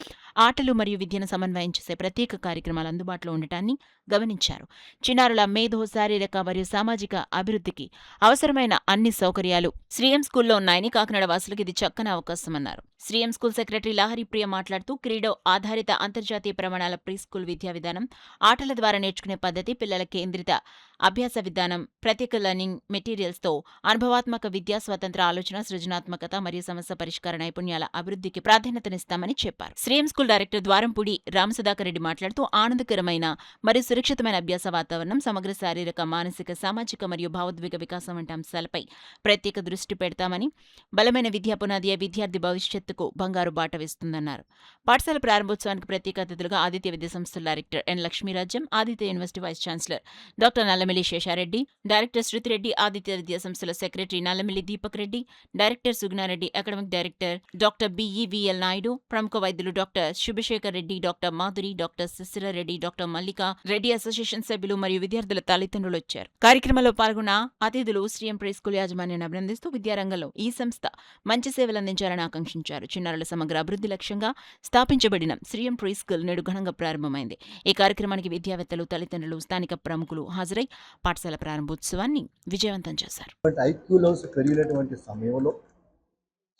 ఆటలు మరియు విద్యను సమన్వయం చేసే ప్రత్యేక కార్యక్రమాలు అందుబాటులో ఉండటాన్ని గమనించారు. చిన్నారుల మేధో, శారీరక మరియు సామాజిక అభివృద్ధికి అవసరమైన అన్ని సౌకర్యాలు శ్రీఎం స్కూల్లో ఉన్నాయని కాకినాడ వాసులకు ఇది చక్కని అవకాశమన్నారు. శ్రీఎం స్కూల్ సెక్రటరీ లహరి ప్రియ మాట్లాడుతూ క్రీడో ఆధారిత అంతర్జాతీయ ప్రమాణాల ప్రీ స్కూల్ విద్యా విధానం, ఆటల ద్వారా నేర్చుకునే పద్ధతి, పిల్లల కేంద్రిత అభ్యాస విధానం, ప్రత్యేక లెర్నింగ్ మెటీరియల్స్తో అనుభవాత్మక విద్యా, స్వతంత్ర ఆలోచన, సృజనాత్మకత మరియు సమస్య పరిష్కార నైపుణ్యాల అభివృద్ధికి ప్రాధాన్యతనిస్తామని చెప్పారు. శ్రీఎం స్కూల్ డైరెక్టర్ ద్వారంపూడి రామసుధాకర్ రెడ్డి మాట్లాడుతూ ఆనందకరమైన మరియు సురక్షితమైన అభ్యాస వాతావరణం, సమగ్ర శారీరక, మానసిక, సామాజిక మరియు భావోద్వేగ వికాసం వంటి అంశాలపై ప్రత్యేక దృష్టి పెడతామని, బలమైన విద్యా పునాదియే విద్యార్థి భవిష్యత్తుకు బంగారు బాట వేస్తుందన్నారు. పాఠశాల ప్రారంభోత్సవానికి ప్రత్యేక అతిథులుగా ఆదిత్య విద్యా సంస్థల director N Lakshmirajyam, Aditya university vice chancellor doctor Nallamilli Seshareddy, director Shruthireddy, Aditya విద్యా సంస్థల secretary Nallamilli Deepak Reddy, director Sugunareddy, academic director doctor BEVL Naidu, ప్రముఖ వైద్యులు doctor Subhasekhar Reddy, doctor Madhuri, doctor Sisirareddy, doctor Mallika Reddy, association సభ్యులు మరియు విద్యార్థుల తల్లిదండ్రులు వచ్చారు. కార్యక్రమంలో పాల్గొన్న అతిథులు శ్రీఎం ప్రీ స్కూల్ యాజమాన్యాన్ని అభినందిస్తూ విద్యారంగంలో ఈ సంస్థ మంచి సేవలు అందించాలని ఆకాంక్షించారు. చిన్నారుల సమగ్ర అభివృద్ధి లక్ష్యంగా స్థాపించబడిన శ్రీఎం ప్రీ స్కూల్ నేడు ఘనంగా ప్రారంభమైంది. ఈ కార్యక్రమానికి విద్యావేత్తలు, తల్లిదండ్రులు, స్థానిక ప్రముఖులు హాజరై పాఠశాల ప్రారంభోత్సవాన్ని విజయవంతం చేశారు. ఐక్యూలోస్ పెరిగినటువంటి సమయంలో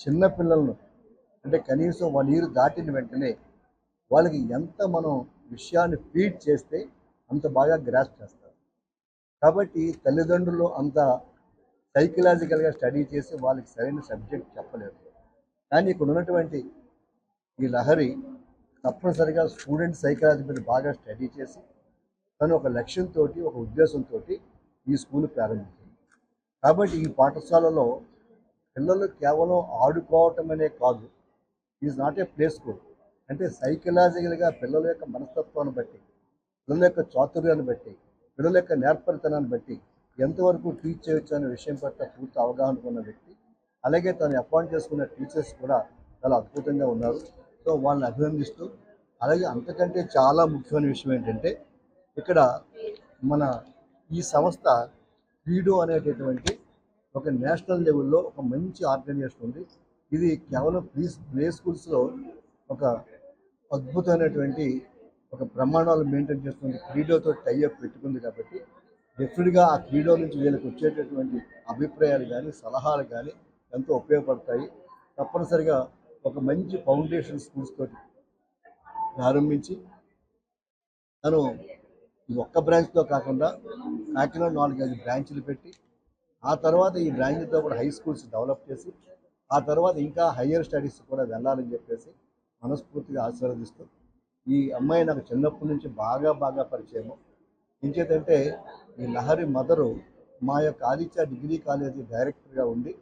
చిన్నపిల్లలను అంటే కనీసం 1 year దాటిన వెంటనే వాళ్ళకి ఎంత మనం విషయాన్ని ఫీడ్ చేస్తే అంత బాగా గ్రాస్ప్ చేస్తారు. కాబట్టి తల్లిదండ్రులు అంత సైకలాజికల్గా స్టడీ చేసి వాళ్ళకి సరైన సబ్జెక్ట్ చెప్పలేరు. కానీ ఇక్కడ ఉన్నటువంటి ఈ లహరి తప్పనిసరిగా స్టూడెంట్ సైకాలజీ మీద బాగా స్టడీ చేసి తను ఒక లక్ష్యంతో, ఒక ఉద్దేశంతో ఈ స్కూల్ ప్రారంభించింది. కాబట్టి ఈ పాఠశాలలో పిల్లలు కేవలం ఆడుకోవటం అనే కాదు, is not a play school. అంటే సైకలాజికల్గా పిల్లల యొక్క మనస్తత్వాన్ని బట్టి, పిల్లల యొక్క చాతుర్యాన్ని బట్టి, పిల్లల యొక్క నేర్పరితనాన్ని బట్టి ఎంతవరకు టీచ్ చేయొచ్చు అనే విషయం పట్ల పూర్తి అవగాహన ఉన్న వ్యక్తి. అలాగే తను అపాయింట్ చేసుకున్న టీచర్స్ కూడా చాలా అద్భుతంగా ఉన్నారు. సో వాళ్ళని అభినందిస్తూ, అలాగే అంతకంటే చాలా ముఖ్యమైన విషయం ఏంటంటే ఇక్కడ మన ఈ సంస్థ క్రీడో అనేటటువంటి ఒక నేషనల్ లెవెల్లో ఒక మంచి ఆర్గనైజేషన్ ఉంది. ఇది కేవలం ప్లే స్కూల్స్లో ఒక అద్భుతమైనటువంటి ఒక ప్రమాణాలు మెయింటైన్ చేస్తుంది. క్రీడోతో టైఅప్ పెట్టుకుంది కాబట్టి డెఫినెట్గా ఆ క్రీడో నుంచి వీళ్ళకి వచ్చేటటువంటి అభిప్రాయాలు కానీ, సలహాలు కానీ ఎంతో ఉపయోగపడతాయి. తప్పనిసరిగా ఒక మంచి ఫౌండేషన్ స్కూల్స్ తోటి ప్రారంభించి తను ఈ ఒక్క బ్రాంచ్తో కాకుండా కాకినాడ 4-5 బ్రాంచ్లు పెట్టి ఆ తర్వాత ఈ బ్రాంచ్తో కూడా హై స్కూల్స్ డెవలప్ చేసి ఆ తర్వాత ఇంకా హయ్యర్ స్టడీస్ కూడా వెళ్ళాలని చెప్పేసి మనస్ఫూర్తిగా ఆశీర్వదిస్తూ ఈ అమ్మాయి నాకు చిన్నప్పటి నుంచి బాగా పరిచయము. ఇంకేంటంటే ఈ లహరి మదరు మా యొక్క ఆదిత్య డిగ్రీ కాలేజీ డైరెక్టర్గా ఉండి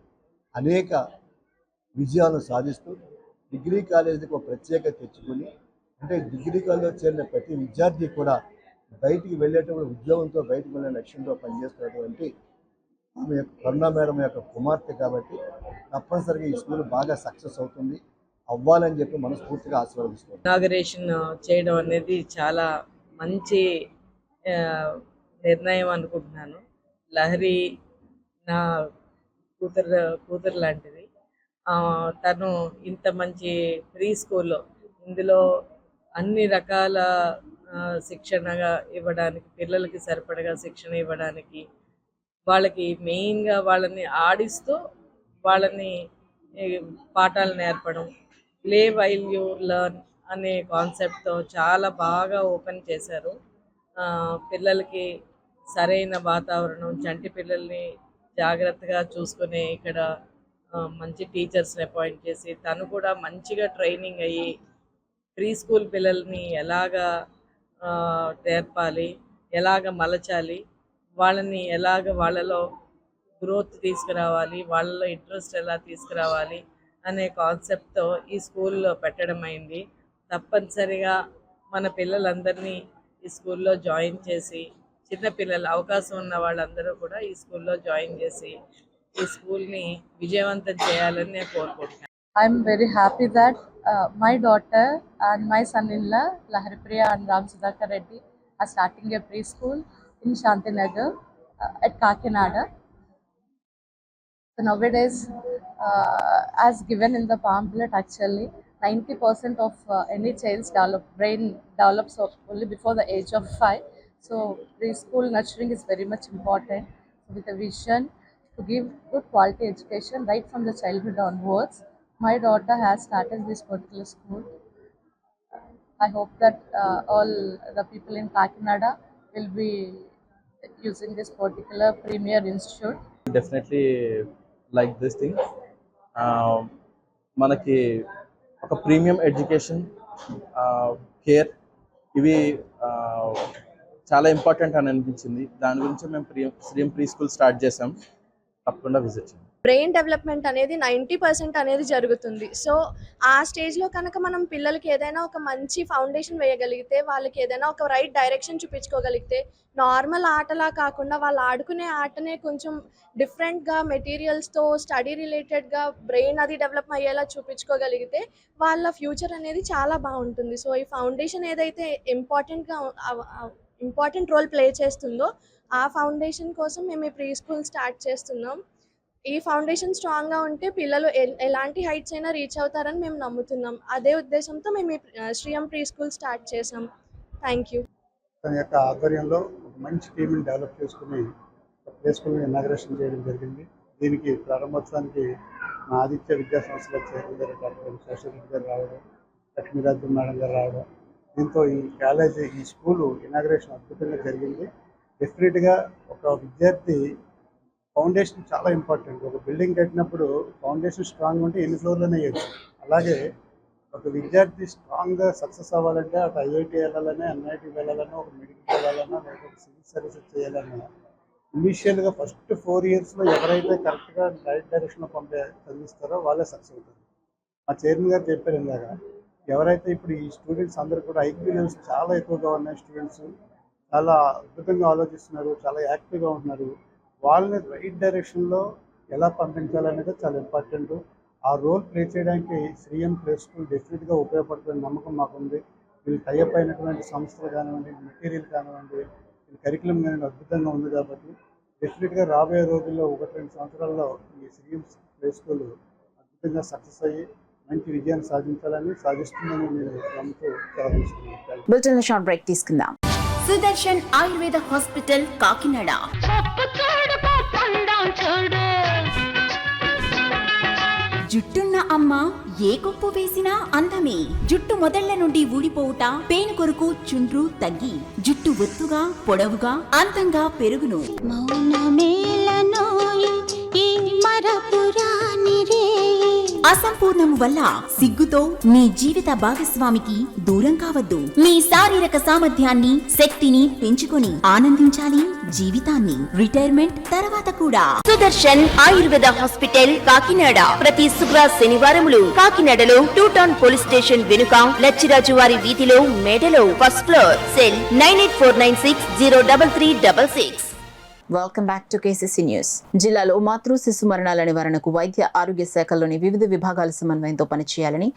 అనేక విజయాలను సాధిస్తూ డిగ్రీ కాలేజీకి ఒక ప్రత్యేకత తెచ్చుకొని అంటే డిగ్రీ కాలేజీలో చేరిన ప్రతి విద్యార్థి కూడా బయటికి వెళ్ళేటప్పుడు ఉద్యోగంతో బయటకు వెళ్ళే లక్ష్యంతో పనిచేస్తున్నటువంటి ఆమె యొక్క కరుణా మేడం యొక్క కుమార్తె కాబట్టి తప్పనిసరిగా ఈ స్కూల్ బాగా సక్సెస్ అవుతుంది, అవ్వాలని చెప్పి మనస్ఫూర్తిగా ఆశీర్వదిస్తున్నాను. ఇనాగరేషన్ చేయడం అనేది చాలా మంచి నిర్ణయం అనుకుంటున్నాను. లహరి నా కూతురు లాంటిది. తను ఇంత మంచి ప్రీ స్కూల్లో ఇందులో అన్ని రకాల శిక్షణగా ఇవ్వడానికి, పిల్లలకి సరిపడగా శిక్షణ ఇవ్వడానికి, వాళ్ళకి మెయిన్గా వాళ్ళని ఆడిస్తూ వాళ్ళని పాఠాలు నేర్పడం, ప్లే వైల్ యూ లెర్న్ అనే కాన్సెప్ట్తో చాలా బాగా ఓపెన్ చేశారు. పిల్లలకి సరైన వాతావరణం, చంటి పిల్లల్ని జాగ్రత్తగా చూసుకునే ఇక్కడ మంచి టీచర్స్ని అపాయింట్ చేసి తను కూడా మంచిగా ట్రైనింగ్ అయ్యి ప్రీ స్కూల్ పిల్లల్ని ఎలాగా నేర్పాలి, ఎలాగ మలచాలి, వాళ్ళని ఎలాగ వాళ్ళలో గ్రోత్ తీసుకురావాలి, వాళ్ళలో ఇంట్రెస్ట్ ఎలా తీసుకురావాలి అనే కాన్సెప్ట్తో ఈ స్కూల్లో పెట్టడం అయింది. తప్పనిసరిగా మన పిల్లలందరినీ ఈ స్కూల్లో జాయిన్ చేసి, చిన్నపిల్లలు అవకాశం ఉన్న వాళ్ళందరూ కూడా ఈ స్కూల్లో జాయిన్ చేసి ఈ స్కూల్ని విజయవంతం చేయాలని నేను కోరుకుంటున్నాను. I'm very happy that my daughter and my son-in-law, Laharipriya and Ram Sudhakar Reddy, are starting a preschool in Shantinagar at Kakinada. So nowadays, as given in the pamphlet, actually 90% of any child's brain develops only before the age of 5. So preschool nurturing is very much important, with a vision to give good quality education right from the childhood onwards. My daughter has started this particular school. I hope that all the people in Kakinada will be using this particular premier institute. Definitely like this thing. మనకి ఒక premium education, care ఇవి చాలా important అని అనిపించింది. దాని గురించి మేము శ్రీయం pre school start చేసాం. తప్పకుండా విజిట్ చేయండి. బ్రెయిన్ డెవలప్మెంట్ అనేది 90% అనేది జరుగుతుంది. సో ఆ స్టేజ్లో కనుక మనం పిల్లలకి ఏదైనా ఒక మంచి ఫౌండేషన్ వేయగలిగితే, వాళ్ళకి ఏదైనా ఒక రైట్ డైరెక్షన్ చూపించుకోగలిగితే, నార్మల్ ఆటలా కాకుండా వాళ్ళు ఆడుకునే ఆటనే కొంచెం డిఫరెంట్గా మెటీరియల్స్తో స్టడీ రిలేటెడ్గా బ్రెయిన్ అది డెవలప్ అయ్యేలా చూపించుకోగలిగితే వాళ్ళ ఫ్యూచర్ అనేది చాలా బాగుంటుంది. సో ఈ ఫౌండేషన్ ఏదైతే ఇంపార్టెంట్ రోల్ ప్లే చేస్తుందో ఆ ఫౌండేషన్ కోసం మేము ఈ ప్రీ స్కూల్ స్టార్ట్ చేస్తున్నాం. ఈ ఫౌండేషన్ స్ట్రాంగ్గా ఉంటే పిల్లలు ఎలాంటి హైట్స్ అయినా రీచ్ అవుతారని మేము నమ్ముతున్నాం. అదే ఉద్దేశంతో మేము ఈ శ్రీయం ప్రీ స్కూల్ స్టార్ట్ చేసాం. Thank you. తన యొక్క ఆధ్వర్యంలో ఒక మంచి టీంని డెవలప్ చేసుకుని ప్లే స్కూల్ని ఇనాగ్రేషన్ చేయడం జరిగింది. దీనికి ప్రారంభోత్సవానికి మా ఆదిత్య విద్యా సంస్థల చైర్మన్ గారు డాక్టర్ శేషరెడ్డి గారు రావడం, లక్ష్మీరాజు మేడం గారు రావడం, దీంతో ఈ కాలేజీ ఈ స్కూలు ఇనాగ్రేషన్ అద్భుతంగా జరిగింది. డెఫినెట్గా ఒక విద్యార్థి ఫౌండేషన్ చాలా ఇంపార్టెంట్. ఒక బిల్డింగ్ కట్టినప్పుడు ఫౌండేషన్ స్ట్రాంగ్ ఉంటే ఎన్ని ఫ్లోర్లోనే వేయచ్చు. అలాగే ఒక విద్యార్థి స్ట్రాంగ్గా సక్సెస్ అవ్వాలంటే అటు ఐఐటి వెళ్ళాలన్నా, ఎన్ఐటి వెళ్ళాలన్నా, ఒక మెడికల్ వెళ్ళాలన్నా, లేకపోతే సివిల్ సర్వీసెస్ చేయాలన్నా ఇనీషియల్గా ఫస్ట్ 4 yearsలో ఎవరైతే కరెక్ట్గా రైట్ డైరెక్షన్లో చదివిస్తారో వాళ్ళే సక్సెస్ అవుతారు. మా చైర్మన్ గారు చెప్పారు ఇందాక, ఎవరైతే ఇప్పుడు ఈ స్టూడెంట్స్ అందరూ కూడా ఐక్యూ లెవెల్స్ చాలా ఎక్కువగా ఉన్నాయి, స్టూడెంట్స్ చాలా అద్భుతంగా ఆలోచిస్తున్నారు, చాలా యాక్టివ్గా ఉంటున్నారు. వాళ్ళని రైట్ డైరెక్షన్లో ఎలా పంపించాలనేది చాలా ఇంపార్టెంట్. ఆ రోల్ ప్లే చేయడానికి శ్రీయం ప్లే స్కూల్ డెఫినెట్గా ఉపయోగపడుతున్న నమ్మకం మాకుంది. వీళ్ళు టైఅప్ అయినటువంటి సంస్థలు కానివ్వండి, మెటీరియల్ కానివ్వండి, వీళ్ళ కరికులం కానివ్వండి అద్భుతంగా ఉంది. కాబట్టి డెఫినెట్గా రాబోయే రోజుల్లో 1-2 సంవత్సరాల్లో ఈ శ్రీయం ప్లే స్కూల్ అద్భుతంగా సక్సెస్ అయ్యి మంచి విజయాన్ని సాధిస్తుందని నేను నమ్ముతూ సాధిస్తున్నాను. బులెటిన్లో షార్ట్ బ్రేక్ తీసుకుందాం. సుదర్శన్ ఆయుర్వేద హాస్పిటల్ కాకినాడ. జుట్టున్న అమ్మ ఏ కొప్పు వేసినా అందమే. జుట్టు మొదళ్ల నుండి ఊడిపోవుట, పేను కొరకు చుండ్రు తగ్గి జుట్టు ఒత్తుగా పొడవుగా అందంగా పెరుగును. అసంపూర్ణము వల్ల సిగ్గుతో మీ జీవిత భాగస్వామికి దూరం కావద్దు. మీ శారీరక సామర్థ్యాన్ని, శక్తిని పెంచుకొని ఆనందించాలి జీవితాన్ని. రిటైర్మెంట్ తర్వాత కూడా. సుదర్శన్ ఆయుర్వేద హాస్పిటల్ కాకినాడ ప్రతి శుక్ర శనివారములు కాకినాడలో 2 టౌన్ పోలీస్ స్టేషన్ వెనుక లచ్చిరాజు వారి వీధిలో మేడలో first floor. Cell 9849603366. Welcome back to KCC news. జిల్లాలో మాతృ శిశు మరణాల నివారణకు వైద్య ఆరోగ్య శాఖల్లోని వివిధ విభాగాల సమన్వయంతో పనిచేయాలని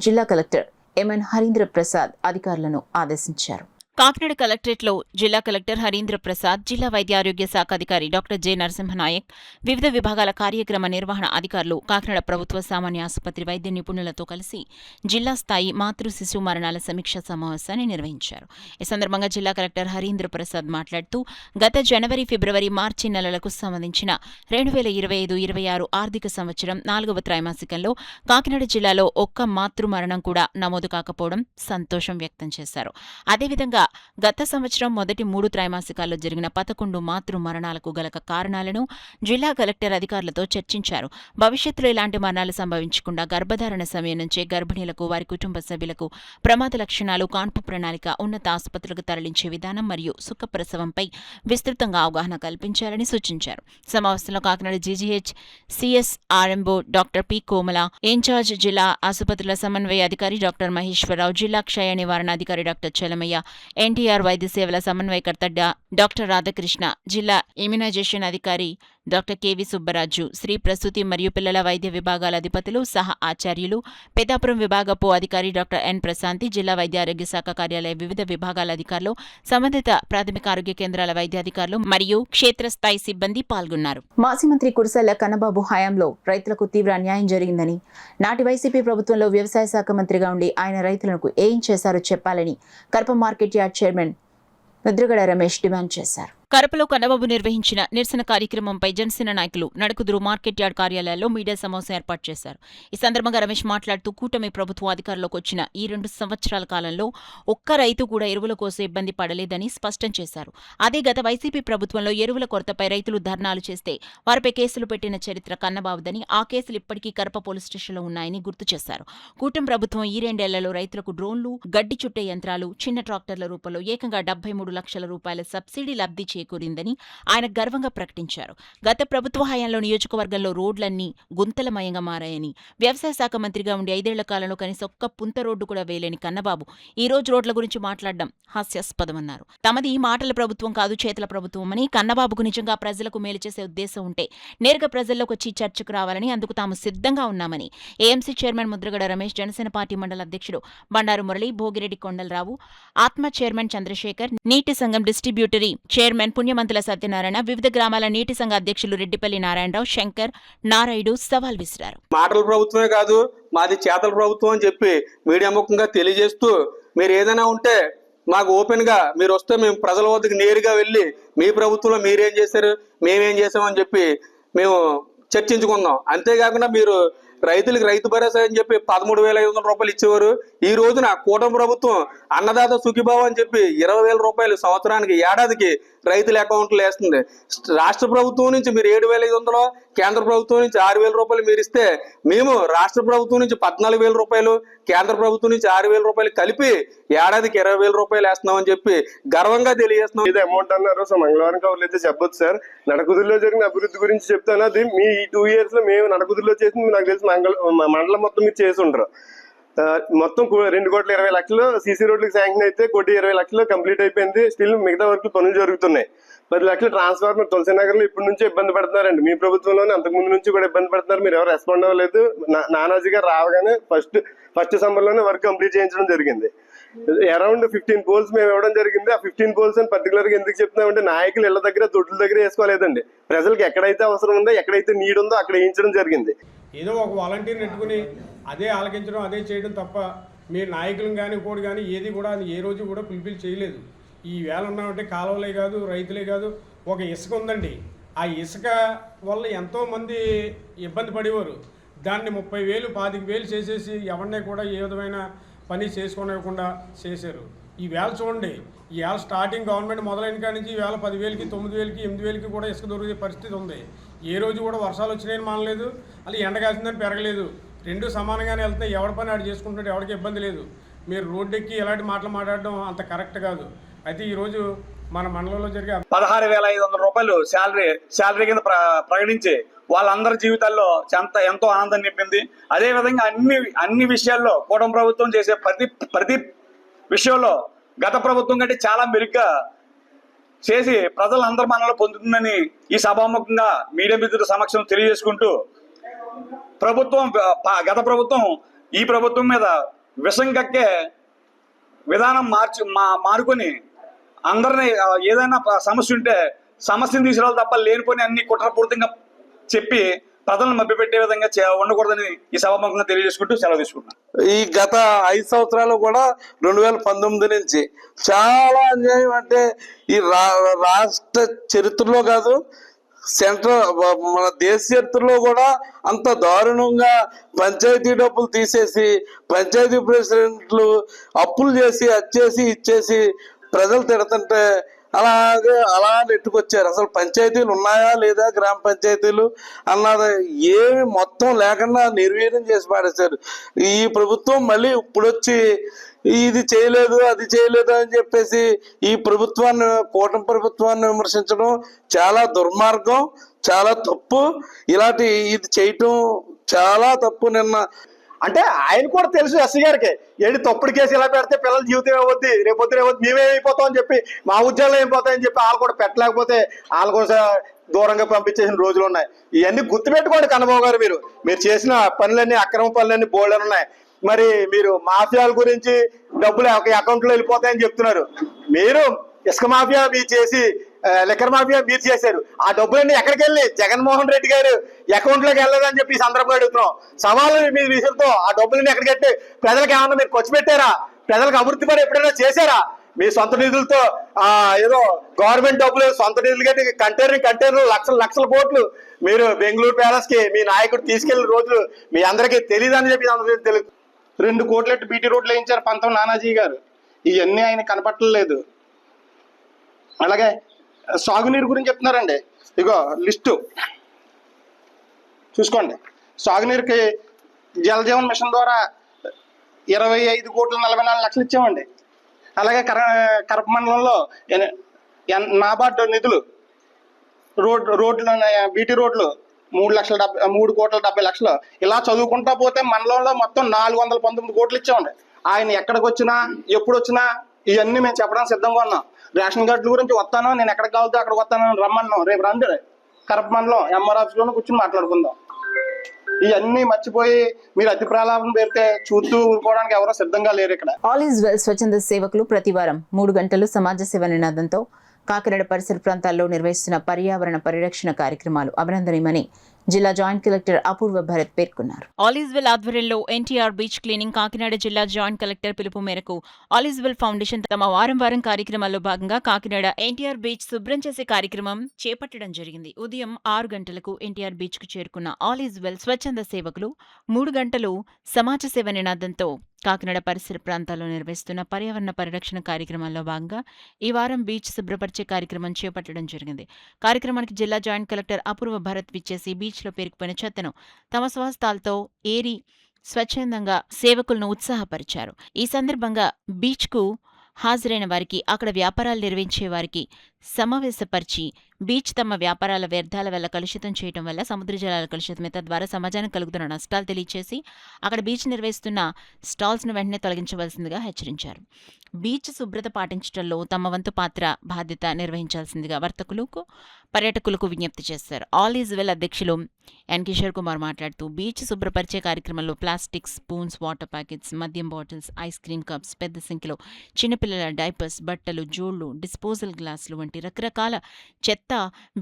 జిల్లా కలెక్టర్ ఎంఎన్ హరీంద్ర ప్రసాద్ అధికారులను ఆదేశించారు. కాకినాడ కలెక్టరేట్లో జిల్లా కలెక్టర్ హరీంద్ర ప్రసాద్, జిల్లా వైద్య ఆరోగ్య శాఖ అధికారి డాక్టర్ జె నరసింహనాయక్, వివిధ విభాగాల కార్యక్రమ నిర్వహణ అధికారులు కాకినాడ ప్రభుత్వ సామాన్య ఆసుపత్రి వైద్య నిపుణులతో కలిసి జిల్లా స్థాయి మాతృ శిశు మరణాల సమీక్ష సమావేశాన్ని నిర్వహించారు. ఈ సందర్భంగా జిల్లా కలెక్టర్ హరీంద్ర ప్రసాద్ మాట్లాడుతూ గత జనవరి, ఫిబ్రవరి, మార్చి నెలలకు సంబంధించిన 2025-26 ఆర్థిక సంవత్సరం 4వ త్రైమాసికంలో కాకినాడ జిల్లాలో ఒక్క మాతృ మరణం కూడా నమోదు కాకపోవడం సంతోషం వ్యక్తం చేశారు. అదేవిధంగా గత సంవత్సరం మొదటి 3 త్రైమాసికాల్లో జరిగిన 11 మాతృ మరణాలకు గల కారణాలను జిల్లా కలెక్టర్ అధికారులతో చర్చించారు. భవిష్యత్తులో ఇలాంటి మరణాలు సంభవించకుండా గర్భధారణ సమయం నుంచే గర్భిణీలకు, వారి కుటుంబ సభ్యులకు ప్రమాద లక్షణాలు, కాన్పు ప్రణాళిక, ఉన్నత ఆసుపత్రులకు తరలించే విధానం మరియు సుఖప్రసవంపై విస్తృతంగా అవగాహన కల్పించాలని సూచించారు. సమావేశంలో Kakinada GGH CSRMO doctor P Komala, incharge జిల్లా ఆసుపత్రుల సమన్వయ అధికారి డాక్టర్ మహేశ్వరరావు, జిల్లా క్షయ నివారణ అధికారి డాక్టర్ చలమయ్య, ఎన్టీఆర్ వైద్య సేవల సమన్వయకర్త డాక్టర్ రాధాకృష్ణ, జిల్లా ఇమ్యునైజేషన్ అధికారి డాక్టర్ కెవి సుబ్బరాజు, శ్రీ ప్రసూతి మరియు పిల్లల వైద్య విభాగాల అధిపతులు, సహా ఆచార్యులు, పెద్దాపురం విభాగపు అధికారి డాక్టర్ ఎన్ ప్రశాంతి, జిల్లా వైద్య ఆరోగ్య శాఖ కార్యాలయ వివిధ విభాగాల అధికారులు, సంబంధిత ప్రాథమిక ఆరోగ్య కేంద్రాల వైద్యాధికారులు మరియు క్షేత్రస్థాయి సిబ్బంది పాల్గొన్నారు. మాజీ మంత్రి కుడిసెల్ల కన్నబాబు హయాంలో రైతులకు తీవ్ర అన్యాయం జరిగిందని, నాటి వైసీపీ ప్రభుత్వంలో వ్యవసాయ శాఖ మంత్రిగా ఉండి ఆయన రైతులకు ఏం చేశారో చెప్పాలని Kadapa market yard chairman Mudragada Ramesh demand చేశారు. కడపలో కన్నబాబు నిర్వహించిన నిరసన కార్యక్రమంపై జనసేన నాయకులు నడుకుదురు మార్కెట్ యార్డ్ కార్యాలయాల్లో మీడియా సమావేశం ఏర్పాటు చేశారు. ఈ సందర్భంగా రమేష్ మాట్లాడుతూ కూటమి ప్రభుత్వం అధికారంలోకి వచ్చిన ఈ 2 సంవత్సరాల కాలంలో ఒక్క రైతు కూడా ఎరువుల కోసం ఇబ్బంది పడలేదని స్పష్టం చేశారు. అదే గత వైసీపీ ప్రభుత్వంలో ఎరువుల కొరతపై రైతులు ధర్నాలు చేస్తే వారిపై కేసులు పెట్టిన చరిత్ర కన్నబాబుదని, ఆ కేసులు ఇప్పటికీ కడప పోలీస్ స్టేషన్లో ఉన్నాయని గుర్తు చేశారు. కూటమి ప్రభుత్వం ఈ 2 ఏళ్లలో రైతులకు డ్రోన్లు, గడ్డి చుట్టే యంత్రాలు, చిన్న ట్రాక్టర్ల రూపంలో ఏకంగా 73 లక్షల రూపాయల సబ్సిడీ లబ్ధి చేకూరిందని ఆయన గర్వంగా ప్రకటించారు. గత ప్రభుత్వ హయాంలో నియోజకవర్గంలో రోడ్లన్నీ గుంతలమయంగా మారాయని, వ్యవసాయ శాఖ మంత్రిగా ఉండి 5 ఏళ్ల కాలంలో కనీసం ఒక్క పుంత రోడ్డు కూడా వేయలేని కన్నబాబు ఈ రోజు రోడ్ల గురించి మాట్లాడడం హాస్యాస్పదమన్నారు. తమది మాటల ప్రభుత్వం కాదు, చేతల ప్రభుత్వం అని, కన్నబాబుకు నిజంగా ప్రజలకు మేలు చేసే ఉద్దేశం ఉంటే నేరుగా ప్రజల్లోకి వచ్చి చర్చకు రావాలని, అందుకు తాము సిద్ధంగా ఉన్నామని AMC chairman Mudragada Ramesh, Janasena party మండల అధ్యక్షుడు బండారు మురళి, భోగిరెడ్డి కొండలరావు, ఆత్మ చైర్మన్ చంద్రశేఖర్, నీటి సంఘం డిస్ట్రిబ్యూటరీ చైర్మన్ పుణ్యమంతుల సత్యనారాయణ, వివిధ గ్రామాల నీటి సంఘ అధ్యక్షులు రెడ్డిపల్లి నారాయణరావు, శంకర్, నారాయుడు సవాల్ విసిరారు. మాటల ప్రభుత్వమే కాదు, మాది చేతల ప్రభుత్వం అని చెప్పి మీడియా ముఖంగా తెలియజేస్తూ, మీరు ఏదైనా ఉంటే మాకు ఓపెన్ గా మీరు వస్తే మేము ప్రజల వద్దకు నేరుగా వెళ్ళి మీ ప్రభుత్వంలో మీరేం చేశారు, మేమేం చేసామని చెప్పి మేము చర్చించుకుందాం. అంతేకాకుండా మీరు రైతులకు రైతు భరోసా అని చెప్పి 13,500 రూపాయలు ఇచ్చేవారు. ఈ రోజున కూటమి ప్రభుత్వం అన్నదాత సుఖీభావ అని చెప్పి 20,000 రూపాయలు సంవత్సరానికి, ఏడాదికి రైతుల అకౌంట్లో వేస్తుంది. రాష్ట్ర ప్రభుత్వం నుంచి మీరు 7,500, కేంద్ర ప్రభుత్వం నుంచి 6,000 రూపాయలు మీరు ఇస్తే, మేము రాష్ట్ర ప్రభుత్వం నుంచి 14,000 రూపాయలు, కేంద్ర ప్రభుత్వం నుంచి 6,000 రూపాయలు కలిపి ఏడాదికి 20,000 రూపాయలు వేస్తున్నామని చెప్పి గర్వంగా తెలియజేస్తున్నాం. ఇది అమౌంట్ అన్నారు. సో మంగళవారం కవర్లు అయితే చెప్పొచ్చు సార్. నడకుదురులో జరిగిన అభివృద్ధి గురించి చెప్తాను. అది మీ ఈ 2 years లో మేము నడకుదురులో చేసింది నాకు తెలిసి మండలం మొత్తం మీరు చేసి ఉండరు. మొత్తం 2,20,00,000 సీసీ రోడ్లకు శాంక్షన్ అయితే 1,20,00,000 కంప్లీట్ అయిపోయింది. స్టిల్ మిగతా వరకు పనులు జరుగుతున్నాయి. 10 లక్షల ట్రాన్స్ఫార్మర్ తులసినగర్ లో ఇప్పటి నుంచి ఇబ్బంది పడుతున్నారండి. మీ ప్రభుత్వంలోనే అంతకుముందు నుంచి కూడా ఇబ్బంది పడుతున్నారు. మీరు ఎవరు రెస్పాండ్ అవ్వలేదు. నానాజీ గారు రావగానే ఫస్ట్ సమ్మర్ లోనే వర్క్ కంప్లీట్ చేయించడం జరిగింది. అరౌండ్ 15 పోల్స్ మేము ఇవ్వడం జరిగింది. ఆ 15 పోల్స్ అని పర్టికులర్ గా ఎందుకు చెప్తున్నామంటే, నాయకులు ఇళ్ల దగ్గర, దొడ్ల దగ్గర వేసుకోలేదండి. ప్రజలకు ఎక్కడైతే అవసరం ఉందో, ఎక్కడైతే నీడ్ ఉందో అక్కడ వేయించడం జరిగింది. ఏదో ఒక వాలంటీర్ నెట్టుకుని అదే ఆలకించడం, అదే చేయడం తప్ప మీరు నాయకులను కానీ ఇంకోటి కానీ ఏది కూడా ఏ రోజు కూడా ఫుల్ఫిల్ చేయలేదు. ఈ వేళ ఉన్నామంటే కాలువలే కాదు, రైతులే కాదు, ఒక ఇసుక ఉందండి. ఆ ఇసుక వల్ల ఎంతోమంది ఇబ్బంది పడేవారు. దాన్ని 30,000 25,000 చేసేసి ఎవరిని కూడా ఏ విధమైన పని చేసుకోనివ్వకుండా చేశారు. ఈవేళ చూడండి, ఈవేళ స్టార్టింగ్ గవర్నమెంట్ మొదలైన కాడి నుంచి ఈవేళ 10,000కి 9,000కి 8,000కి కూడా ఇసుక దొరికే పరిస్థితి ఉంది. ఏ రోజు కూడా వర్షాలు వచ్చినాయని మానలేదు, అలా ఎండ కాసిందని పెరగలేదు. రెండు సమానంగానే వెళ్తున్నాయి. ఎవరి పని ఆడు చేసుకుంటుంటే ఎవరికి ఇబ్బంది లేదు. మీరు రోడ్డెక్కి ఎలాంటి మాటలు మాట్లాడడం అంత కరెక్ట్ కాదు. అయితే ఈరోజు మన మండలంలో జరిగే 16,500 రూపాయలు శాలరీ కింద ప్రకటించి వాళ్ళందరి జీవితాల్లో ఎంతో ఆనందం నింపింది. అదేవిధంగా అన్ని విషయాల్లో కూటమి ప్రభుత్వం చేసే ప్రతి విషయంలో గత ప్రభుత్వం కంటే చాలా మెరుగ్గా చేసి ప్రజలందరి మనలో పొందుతుందని ఈ సభాముఖంగా మీడియా మిత్రుల సమక్షం తెలియజేసుకుంటూ, గత ప్రభుత్వం ఈ ప్రభుత్వం మీద విషం కక్కే విధానం మారుకొని అందరినీ ఏదైనా సమస్య ఉంటే సమస్యను తీసుకురావాలి తప్ప లేనిపోని అన్ని కుట్రపూరితంగా చెప్పి ప్రజలను మభ్యపెట్టే విధంగా ఉండకూడదని ఈ సభాముఖంగా తెలియజేసుకుంటూ సెలవు తీసుకుంటున్నాను. ఈ గత 5 సంవత్సరాలు కూడా 2019 నుంచి చాలా అన్యాయం. అంటే ఈ రాష్ట్ర చరిత్రలో కాదు, మన దేశ చరిత్రలో కూడా అంత దారుణంగా పంచాయతీ డబ్బులు తీసేసి పంచాయతీ ప్రెసిడెంట్లు అప్పులు చేసి అచ్చేసి ఇచ్చేసి ప్రజలు తిడుతుంటే అలా నెట్టుకొచ్చారు. అసలు పంచాయతీలు ఉన్నాయా లేదా, గ్రామ పంచాయతీలు అన్నది ఏమి మొత్తం లేకుండా నిర్వీర్యం చేసి పాడేశారు. ఈ ప్రభుత్వం మళ్ళీ ఇప్పుడొచ్చి ఇది చేయలేదు అది చేయలేదు అని చెప్పేసి ఈ ప్రభుత్వాన్ని, కూటమి ప్రభుత్వాన్ని విమర్శించడం చాలా దుర్మార్గం, చాలా తప్పు. ఇది చేయటం చాలా తప్పు. అంటే ఆయన కూడా తెలుసు ఎస్సీ గారికి, ఏంటి తప్పుడు కేసు ఇలా పెడితే పిల్లల జీవితం ఏమవుద్ది, రేపొద్దు మేమేమైపోతాం అని చెప్పి, మా ఉద్యోగాలు ఏమైపోతాయని చెప్పి వాళ్ళు కూడా పెట్టలేకపోతే వాళ్ళు కూడా దూరంగా పంపించేసిన రోజులు ఉన్నాయి. ఇవన్నీ గుర్తుపెట్టుకోండి కన్నబాబు గారు. మీరు చేసిన పనులన్నీ, అక్రమ పనులన్నీ బోల్డర్ ఉన్నాయి. మరి మీరు మాఫియాల గురించి డబ్బులు అకౌంట్లో వెళ్ళిపోతాయని చెప్తున్నారు. మీరు ఇసుక మాఫియా మీరు చేసి, లిక్కర్ మాఫియా మీరు చేశారు. ఆ డబ్బులన్నీ ఎక్కడికి వెళ్ళి జగన్మోహన్ రెడ్డి గారు అకౌంట్లోకి వెళ్ళలేదని చెప్పి ఈ సందర్భంగా అడుగుతున్నాం. సవాలు మీరు విసురుతో ఆ డబ్బులన్నీ ఎక్కడికి పెట్టి ప్రజలకు ఏమన్నా మీరు ఖర్చు పెట్టారా? ప్రజలకు అభివృద్ధి పని ఎప్పుడైనా చేశారా? మీ సొంత నిధులతో ఏదో గవర్నమెంట్ డబ్బులు సొంత నిధులు కట్టి కంటైనర్ లక్షల కోట్లు మీరు బెంగళూరు ప్యాలెస్ కి మీ నాయకుడు తీసుకెళ్లిన రోజులు మీ అందరికీ తెలియదని చెప్పి అందరికీ తెలుసు. 2 కోట్లెట్టు బీటీ రోడ్లు వేయించారు పంతం నానాజీ గారు. ఇవన్నీ ఆయన కనపట్టలేదు. అలాగే సాగునీరు గురించి చెప్తున్నారండి. ఇగో లిస్టు చూసుకోండి. సాగునీరుకి జలజీవన్ మిషన్ ద్వారా 25,44,00,000 ఇచ్చామండి. అలాగే కరప మండలంలో నాబార్డు నిధులు రోడ్లు బీటీ రోడ్లు 3,70,00,000. ఇలా చదువుకుంటా పోతే మండలంలో మొత్తం 419 కోట్లు ఇచ్చామండి. ఆయన ఎక్కడికి వచ్చినా ఎప్పుడు వచ్చినా ఇవన్నీ మేము చెప్పడానికి సిద్ధంగా ఉన్నాం. రేషన్ కార్డుల గురించి వస్తాను, నేను ఎక్కడికి కావాలితే అక్కడికి వస్తాను రమ్మన్నాం. రేపు రండి కరప మండలం ఎంఆర్ ఆఫీస్లోనే కూర్చొని మాట్లాడుకుందాం. ఇవన్నీ మర్చిపోయి మీరు అతి ప్రలాభం పేరితే చూస్తూ ఊరుకోవడానికి ఎవరో సిద్ధంగా లేరు ఇక్కడ. ఆల్ ఈజ్ వెల్ స్వచ్ఛంద సేవకులు ప్రతివారం 3 గంటలు సమాజ సేవ నినాదంతో కాకినాడ పరిసర ప్రాంతాల్లో నిర్వహిస్తున్న పర్యావరణ పరిరక్షణ కార్యక్రమాలు అభినందనీయమని జిల్లా జాయింట్ కలెక్టర్ అపూర్వ భరత్ పేర్కొన్నారు. ఆల్ ఈజ్ వెల్ ఆధ్వర్యంలో ఎన్టీఆర్ బీచ్ క్లీనింగ్ కాకినాడ జిల్లా జాయింట్ కలెక్టర్ పిలుపు మేరకు ఆల్ ఈజ్ వెల్ ఫౌండేషన్ తమ వారం కార్యక్రమాల్లో భాగంగా కాకినాడ ఎన్టీఆర్ బీచ్ శుభ్రం చేసే కార్యక్రమం చేపట్టడం జరిగింది. ఉదయం 6 గంటలకు ఎన్టీఆర్ బీచ్ కు చేరుకున్న ఆల్ ఈజ్ వెల్ స్వచ్ఛంద సేవకులు 3 గంటలు సమాజ సేవ నినాదంతో కాకినాడ పరిసర ప్రాంతాల్లో నిర్వహిస్తున్న పర్యావరణ పరిరక్షణ కార్యక్రమాల్లో భాగంగా ఈ వారం బీచ్ శుభ్రపరిచే కార్యక్రమం చేపట్టడం జరిగింది. కార్యక్రమానికి జిల్లా జాయింట్ కలెక్టర్ అపూర్వ భరత్ విచ్చేసి బీచ్లో పేరుకుపోయిన చెత్తను తమ స్వహస్తాలతో ఏరి స్వచ్ఛందంగా సేవకులను ఉత్సాహపరిచారు. ఈ సందర్భంగా బీచ్కు హాజరైన వారికి, అక్కడ వ్యాపారాలు నిర్వహించే వారికి సమావేశపరిచి బీచ్ తమ వ్యాపారాల వ్యర్థాల వల్ల కలుషితం చేయడం వల్ల సముద్ర జలాల కలుషితమే, తద్వారా సమాజానికి కలుగుతున్న నష్టాలు తెలియచేసి అక్కడ బీచ్ నిర్వహిస్తున్న స్టాల్స్ను వెంటనే తొలగించవలసిందిగా హెచ్చరించారు. బీచ్ శుభ్రత పాటించడంలో తమ వంతు పాత్ర బాధ్యత నిర్వహించాల్సిందిగా వర్తకులకు, పర్యాటకులకు విజ్ఞప్తి చేశారు. ఆల్ ఈజ్ వెల్ అధ్యక్షులు ఎన్ కిషోర్ కుమార్ మాట్లాడుతూ బీచ్ శుభ్రపరిచే కార్యక్రమంలో ప్లాస్టిక్ స్పూన్స్, వాటర్ ప్యాకెట్స్, మద్యం బాటిల్స్, ఐస్ క్రీమ్ కప్స్, పెద్ద సంఖ్యలో చిన్నపిల్లల డైపర్స్, బట్టలు, జోళ్లు, డిస్పోజల్ గ్లాసులు వంటి రకరకాల చెత్త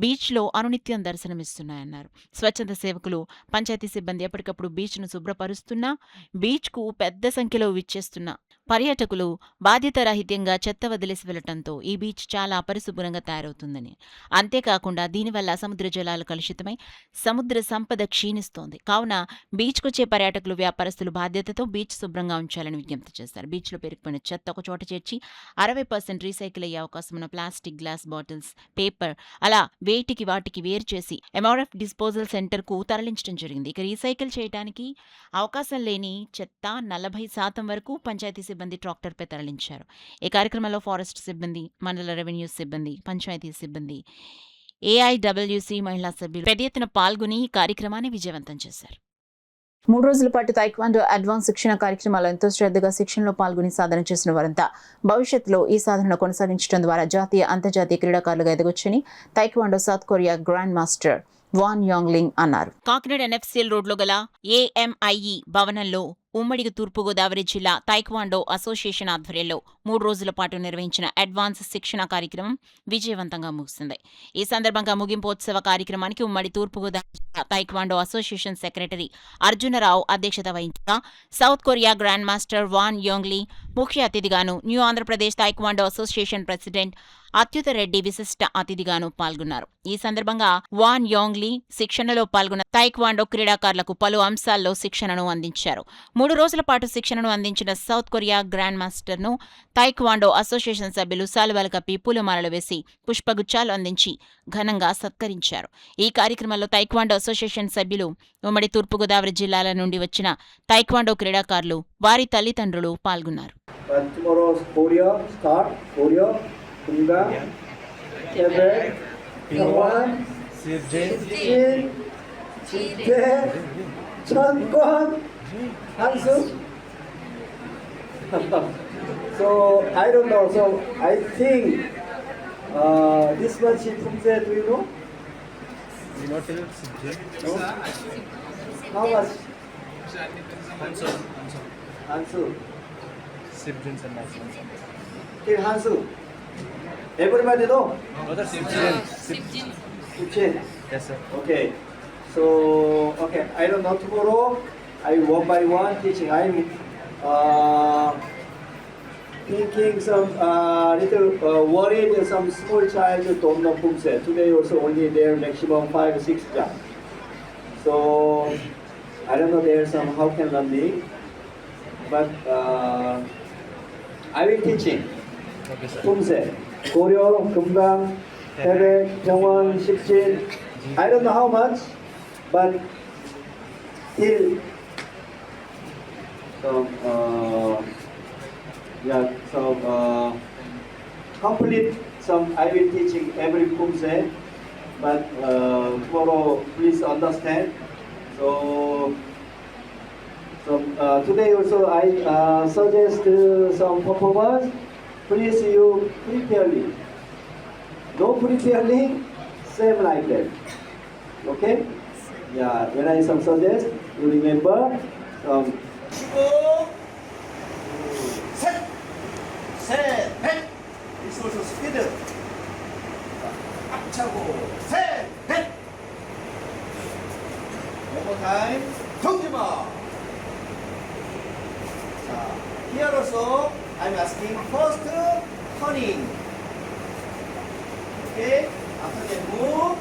బీచ్లో అనునిత్యం దర్శనమిస్తున్నాయన్నారు. స్వచ్ఛంద సేవకులు, పంచాయతీ సిబ్బంది ఎప్పటికప్పుడు బీచ్ను శుభ్రపరుస్తున్నా బీచ్కు పెద్ద సంఖ్యలో విచ్చేస్తున్న పర్యాటకులు బాధ్యతారాహిత్యంగా చెత్త వదిలేసి వెళ్లటంతో ఈ బీచ్ చాలా అపరిశుభ్రంగా తయారవుతుందని, అంతేకాకుండా దీనివల్ల సముద్ర జలాలు కలుషితమై సముద్ర సంపద క్షీణిస్తోంది. కావున బీచ్కొచ్చే పర్యాటకులు, వ్యాపారస్తులు బాధ్యతతో బీచ్ శుభ్రంగా ఉంచాలని విజ్ఞప్తి చేశారు. బీచ్లో పేరుకుపోయిన చెత్త ఒక చోట చేర్చి 60% రీసైకిల్ అయ్యే అవకాశం ఉన్న ప్లాస్టిక్, గ్లాస్ బాటిల్స్, పేపర్ అలా వాటికి వేరు చేసి ఎంఆర్ఎఫ్ డిస్పోజల్ సెంటర్కు తరలించడం జరిగింది. ఇక రీసైకిల్ చేయడానికి అవకాశం లేని చెత్త 40% వరకు పంచాయతీ సిబ్బంది ట్రాక్టర్పై తరలించారు. ఈ కార్యక్రమంలో ఫారెస్ట్ సిబ్బంది, మండల రెవెన్యూ సిబ్బంది, పంచాయతీ సిబ్బంది, ఏఐడబ్ల్యూసీ మహిళా సభ్యులు పెద్ద ఎత్తున పాల్గొని ఈ కార్యక్రమాన్ని విజయవంతం చేశారు. 3 రోజుల పాటు తైక్వాండో అడ్వాన్స్ శిక్షణ కార్యక్రమాల్లో ఎంతో శ్రద్ధగా శిక్షణలో పాల్గొని సాధన చేసిన వారంతా భవిష్యత్తులో ఈ సాధన కొనసాగించడం ద్వారా జాతీయ, అంతర్జాతీయ క్రీడాకారులుగా ఎదగొచ్చని taekwondo south Korea grand master Won Yangling అన్నారు. కాకినాడ ఎన్ఎఫ్సిఎల్ రోడ్లో గల ఏఎంఐఈ భవనంలో ఉమ్మడి తూర్పుగోదావరి జిల్లా తైక్వాండో అసోసియేషన్ ఆధ్వర్యంలో 3 రోజుల పాటు నిర్వహించిన అడ్వాన్స్ శిక్షణ కార్యక్రమం విజయవంతంగా ముగిసింది. ఈ సందర్భంగా ముగింపోత్సవ కార్యక్రమానికి ఉమ్మడి తూర్పుగోదావరి జిల్లా తైక్వాండో అసోసియేషన్ సెక్రటరీ అర్జునరావు అధ్యక్షత వహించగా south Korea grand master Won Yongli ముఖ్య అతిథిగాను, new Andhra Pradesh taekwondo association president Achyuta Reddy విశిష్ట అతిథిగాను పాల్గొన్నారు. ఈ సందర్భంగా వాన్ యోంగ్లీ శిక్షణలో పాల్గొన్న తైక్వాండో క్రీడాకారులకు పలు అంశాల్లో శిక్షణను అందించారు. 3 రోజుల పాటు శిక్షణను అందించిన సౌత్ కొరియా గ్రాండ్ మాస్టర్ను తైక్వాండో అసోసియేషన్ సభ్యులు శాలువాలు కప్పి పూలమాలలు వేసి పుష్పగుచ్చాలు అందించి ఘనంగా సత్కరించారు. ఈ కార్యక్రమంలో తైక్వాండో అసోసియేషన్ సభ్యులు, ఉమ్మడి తూర్పుగోదావరి జిల్లాల నుండి వచ్చిన తైక్వాండో క్రీడాకారులు, వారి తల్లిదండ్రులు పాల్గొన్నారు. So I don't know. So I think this much Pumse, do you know? You know no? How much? Hansu. Sibjins and Nations. Okay, Hansu. Everybody know? Sibjins. Yes, sir. Okay. So okay, I don't know. Tomorrow I one by one teaching. I'm thinking some little worried. Some small child don't know Pumse. Today also only there maximum 5 or 6 jump. So I don't know there some how can learning, but I will teaching. Pumse, Koryo, Kumgang, Tere, Jangwon, Shikjin. I don't know how much, but till so yeah, so complete some I will teaching every Pumse, but tomorrow please understand. So today also I suggest some performance. Please you preparely. No preparely, same like that. Okay? Yeah, when I some suggest, you remember. Set. This also speed. 앞차고 셋. One more time. 정지마. 자, here also I'm asking first turning. Okay? After that move.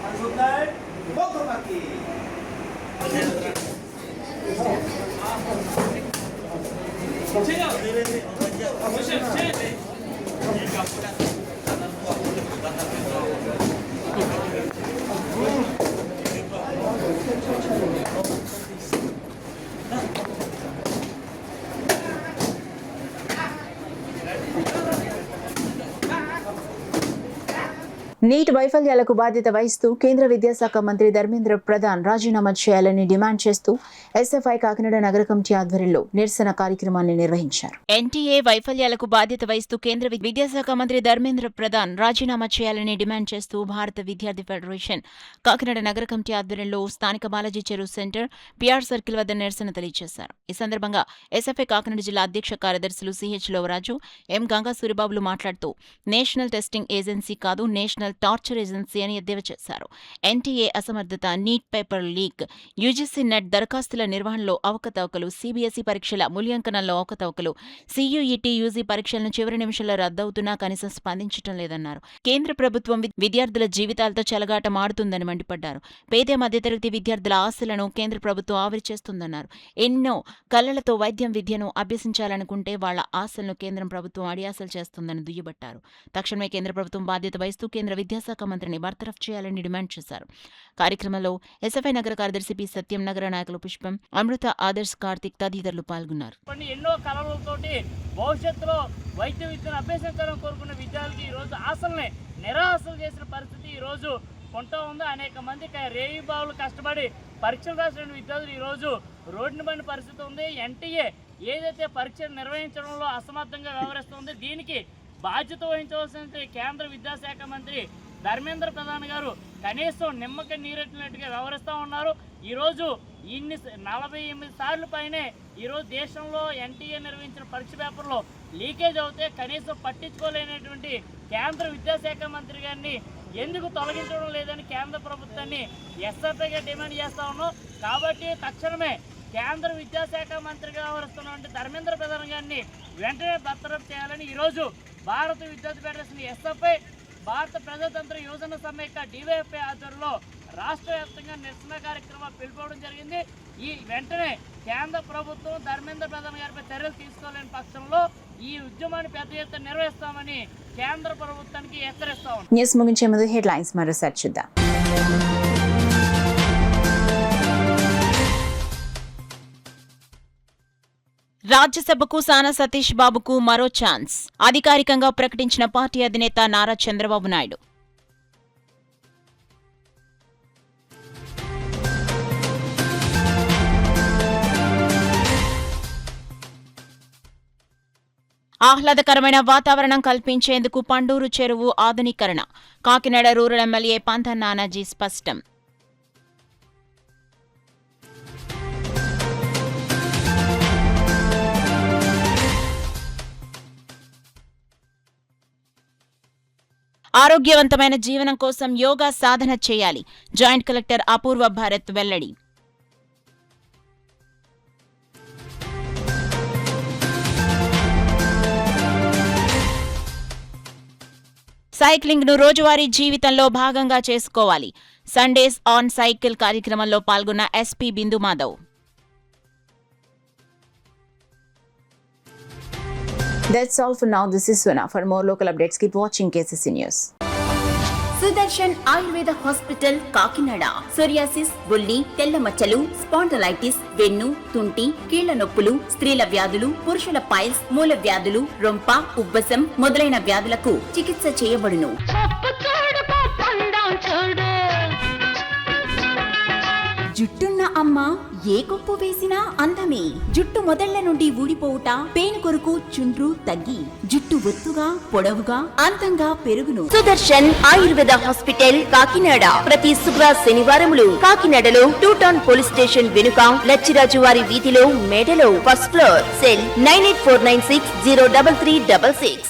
한 손날 멍터 맞기. Neat వైఫల్యాలకు బాధ్యత వహిస్తూ కేంద్ర విద్యాశాఖ మంత్రి ధర్మేంద్ర ప్రధాన్ రాజీనామా చేయాలని demand చేస్తూ SFI Kakinada నగర committee ఆధ్వర్యంలో నిరసన కార్యక్రమాన్ని నిర్వహించారు. ఎన్టీఏ వైఫల్యాలకు బాధ్యత వహిస్తూ కేంద్ర విద్యాశాఖ మంత్రి ధర్మేంద్ర ప్రధాన్ రాజీనామా చేయాలని డిమాండ్ చేస్తూ భారత విద్యార్థి ఫెడరేషన్ కాకినాడ నగర కమిటీ ఆధ్వర్యంలో స్థానిక బాలాజీ చెరువు సెంటర్, పిఆర్ సర్కిల్ వద్ద నిరసన తెలియజేశారు. ఈ సందర్భంగా ఎస్ఎఫ్ఐ కాకినాడ జిల్లా అధ్యక్ష కార్యదర్శులు సిహెచ్ లోవరాజు, ఎం గంగా సూరిబాబులు మాట్లాడుతూ నేషనల్ టెస్టింగ్ ఏజెన్సీ కాదు, నేషనల్ టార్చర్ ఏజెన్సీ అని ఎద్దేవా చేశారు. ఎన్టీఏ అసమర్థత, neat paper leak, UGC net దరఖాస్తుల నిర్వహణలో అవకతవకలు, సీబీఎస్ఈ పరీక్షల మూల్యాంకనంలో అవకతవకలు, సీయూఈటీ, యూజీ పరీక్షలను చివరి నిమిషంలో రద్దవుతున్నా కనీసం స్పందించడం లేదన్నారు. కేంద్ర ప్రభుత్వం విద్యార్థుల జీవితాలతో చెలగాటమాడుతుందని మండిపడ్డారు. పేద మధ్యతరగతి విద్యార్థుల ఆశలను కేంద్ర ప్రభుత్వం ఆవిరి చేస్తుందన్నారు. ఎన్నో కళలతో వైద్యం విద్యను అభ్యసించాలనుకుంటే వాళ్ల ఆశలను కేంద్రం ప్రభుత్వం అడియాసలు చేస్తుందని దుయ్యబట్టారు. తక్షణమే కేంద్ర ప్రభుత్వం బాధ్యత వహిస్తూ కేంద్ర విద్యాశాఖ మంత్రిని బర్తరఫ్ చేయాలని డిమాండ్ చేశారు. కార్యక్రమంలో ఎస్ఎఫ్ఐ నగర కార్యదర్శి పి సత్యం, నగర నాయకులు పుష్పం, అమృత, ఆదర్శ్, కార్తిక్ తదితరులు పాల్గొన్నారు. ఎన్నో కళలతోటి భవిష్యత్తులో వైద్య విద్యను అభ్యసించాలని కోరుకున్న విద్యార్థులకి ఈరోజు ఆశల్ని నిరాశలు చేసిన పరిస్థితి ఈరోజు కొంటూ ఉంది. అనేక మంది రేయి బావులు కష్టపడి పరీక్షలు రాసిన విద్యార్థులు ఈరోజు రోడ్డున పడిన పరిస్థితి ఉంది. ఎన్టీఏ ఏదైతే పరీక్షలు నిర్వహించడంలో అసమర్థంగా వ్యవహరిస్తుంది, దీనికి బాధ్యత వహించవలసిన కేంద్ర విద్యాశాఖ మంత్రి ధర్మేంద్ర ప్రధాన్ గారు కనీసం నిమ్మక నీరెట్టినట్టుగా వ్యవహరిస్తూ ఉన్నారు. ఈరోజు 48 సార్లు పైనే ఈరోజు దేశంలో ఎన్టీఏ నిర్వహించిన పరీక్ష పేపర్లో లీకేజ్ అవుతే కనీసం పట్టించుకోలేనటువంటి కేంద్ర విద్యాశాఖ మంత్రి గారిని ఎందుకు తొలగించడం లేదని కేంద్ర ప్రభుత్వాన్ని ఎస్ఎఫ్ఐగా డిమాండ్ చేస్తా ఉన్నాం. కాబట్టి తక్షణమే కేంద్ర విద్యాశాఖ మంత్రిగా వ్యవహరిస్తున్నటువంటి ధర్మేంద్ర ప్రధాన్ గారిని వెంటనే బర్తరఫ్ చేయాలని ఈరోజు భారత విద్యార్థి ఫెడరేషన్ ఎస్ఎఫ్ఐ, భారత ప్రజాతంత్ర యువజన సమైక్య డివైఎఫ్ఐ ఆధ్వర్యంలో రాష్ట్ర వ్యాప్తంగా నిరసన కార్యక్రమాలు పిలుపుకోవడం జరిగింది. ఈ వెంటనే కేంద్ర ప్రభుత్వం ధర్మేంద్ర ప్రధాన్ గారిపై చర్యలు తీసుకోలేని పక్షంలో ఈ ఉద్యమాన్ని పెద్ద ఎత్తున నిర్వహిస్తామని కేంద్ర ప్రభుత్వానికి హెచ్చరిస్తాం. న్యూస్ ముగించే ముందు హెడ్లైన్స్ మరోసారి చూద్దాం. రాజ్యసభకు సానా సతీష్ బాబుకు మరో ఛాన్స్, అధికారికంగా ప్రకటించిన పార్టీ అధినేత నారా చంద్రబాబు నాయుడు. ఆహ్లాదకరమైన వాతావరణం కల్పించేందుకు పండూరు చెరువు ఆధునీకరణ, కాకినాడ రూరల్ ఎమ్మెల్యే పంథ నానాజీ స్పష్టం. ఆరోగ్యవంతమైన జీవనం కోసం యోగా సాధన చేయాలి, జాయింట్ కలెక్టర్ అపూర్వ భారత్ వెల్లడి. సైక్లింగ్ ను రోజువారీ జీవితంలో భాగంగా చేసుకోవాలి, సండేస్ ఆన్ సైకిల్ కార్యక్రమంలో పాల్గొన్న SP Bindu Madhav. That's all for now. This is Suna. For more local updates, keep watching KCC News. Sudarshan Ayurveda hospital Kakinada. Psoriasis, బొల్లి, తెల్ల మచ్చలు, స్పాండలైటిస్, వెన్ను, తుంటి, కీళ్ల నొప్పులు, స్త్రీల వ్యాధులు, పురుషుల పైల్స్, మూల వ్యాధులు, రొంప, ఉబ్బసం మొదలైన వ్యాధులకు చికిత్స చేయబడును. జుట్టున్న అమ్మ ఏ కొప్పు వేసినా అందమే. జుట్టు మొదళ్ల నుండి ఊడిపోవుట, పేను కొరకు చుండ్రు తగ్గి జుట్టు ఒత్తుగా, పొడవుగా, అందంగా పెరుగును. సుదర్శన్ ఆయుర్వేద హాస్పిటల్ కాకినాడ. ప్రతి శుక్ర శనివారములు కాకినాడలో 2 టౌన్ పోలీస్ స్టేషన్ వెనుక లచ్చిరాజు వారి వీధిలో మేడలో ఫస్ట్ ఫ్లోర్. సెల్ 9849603366.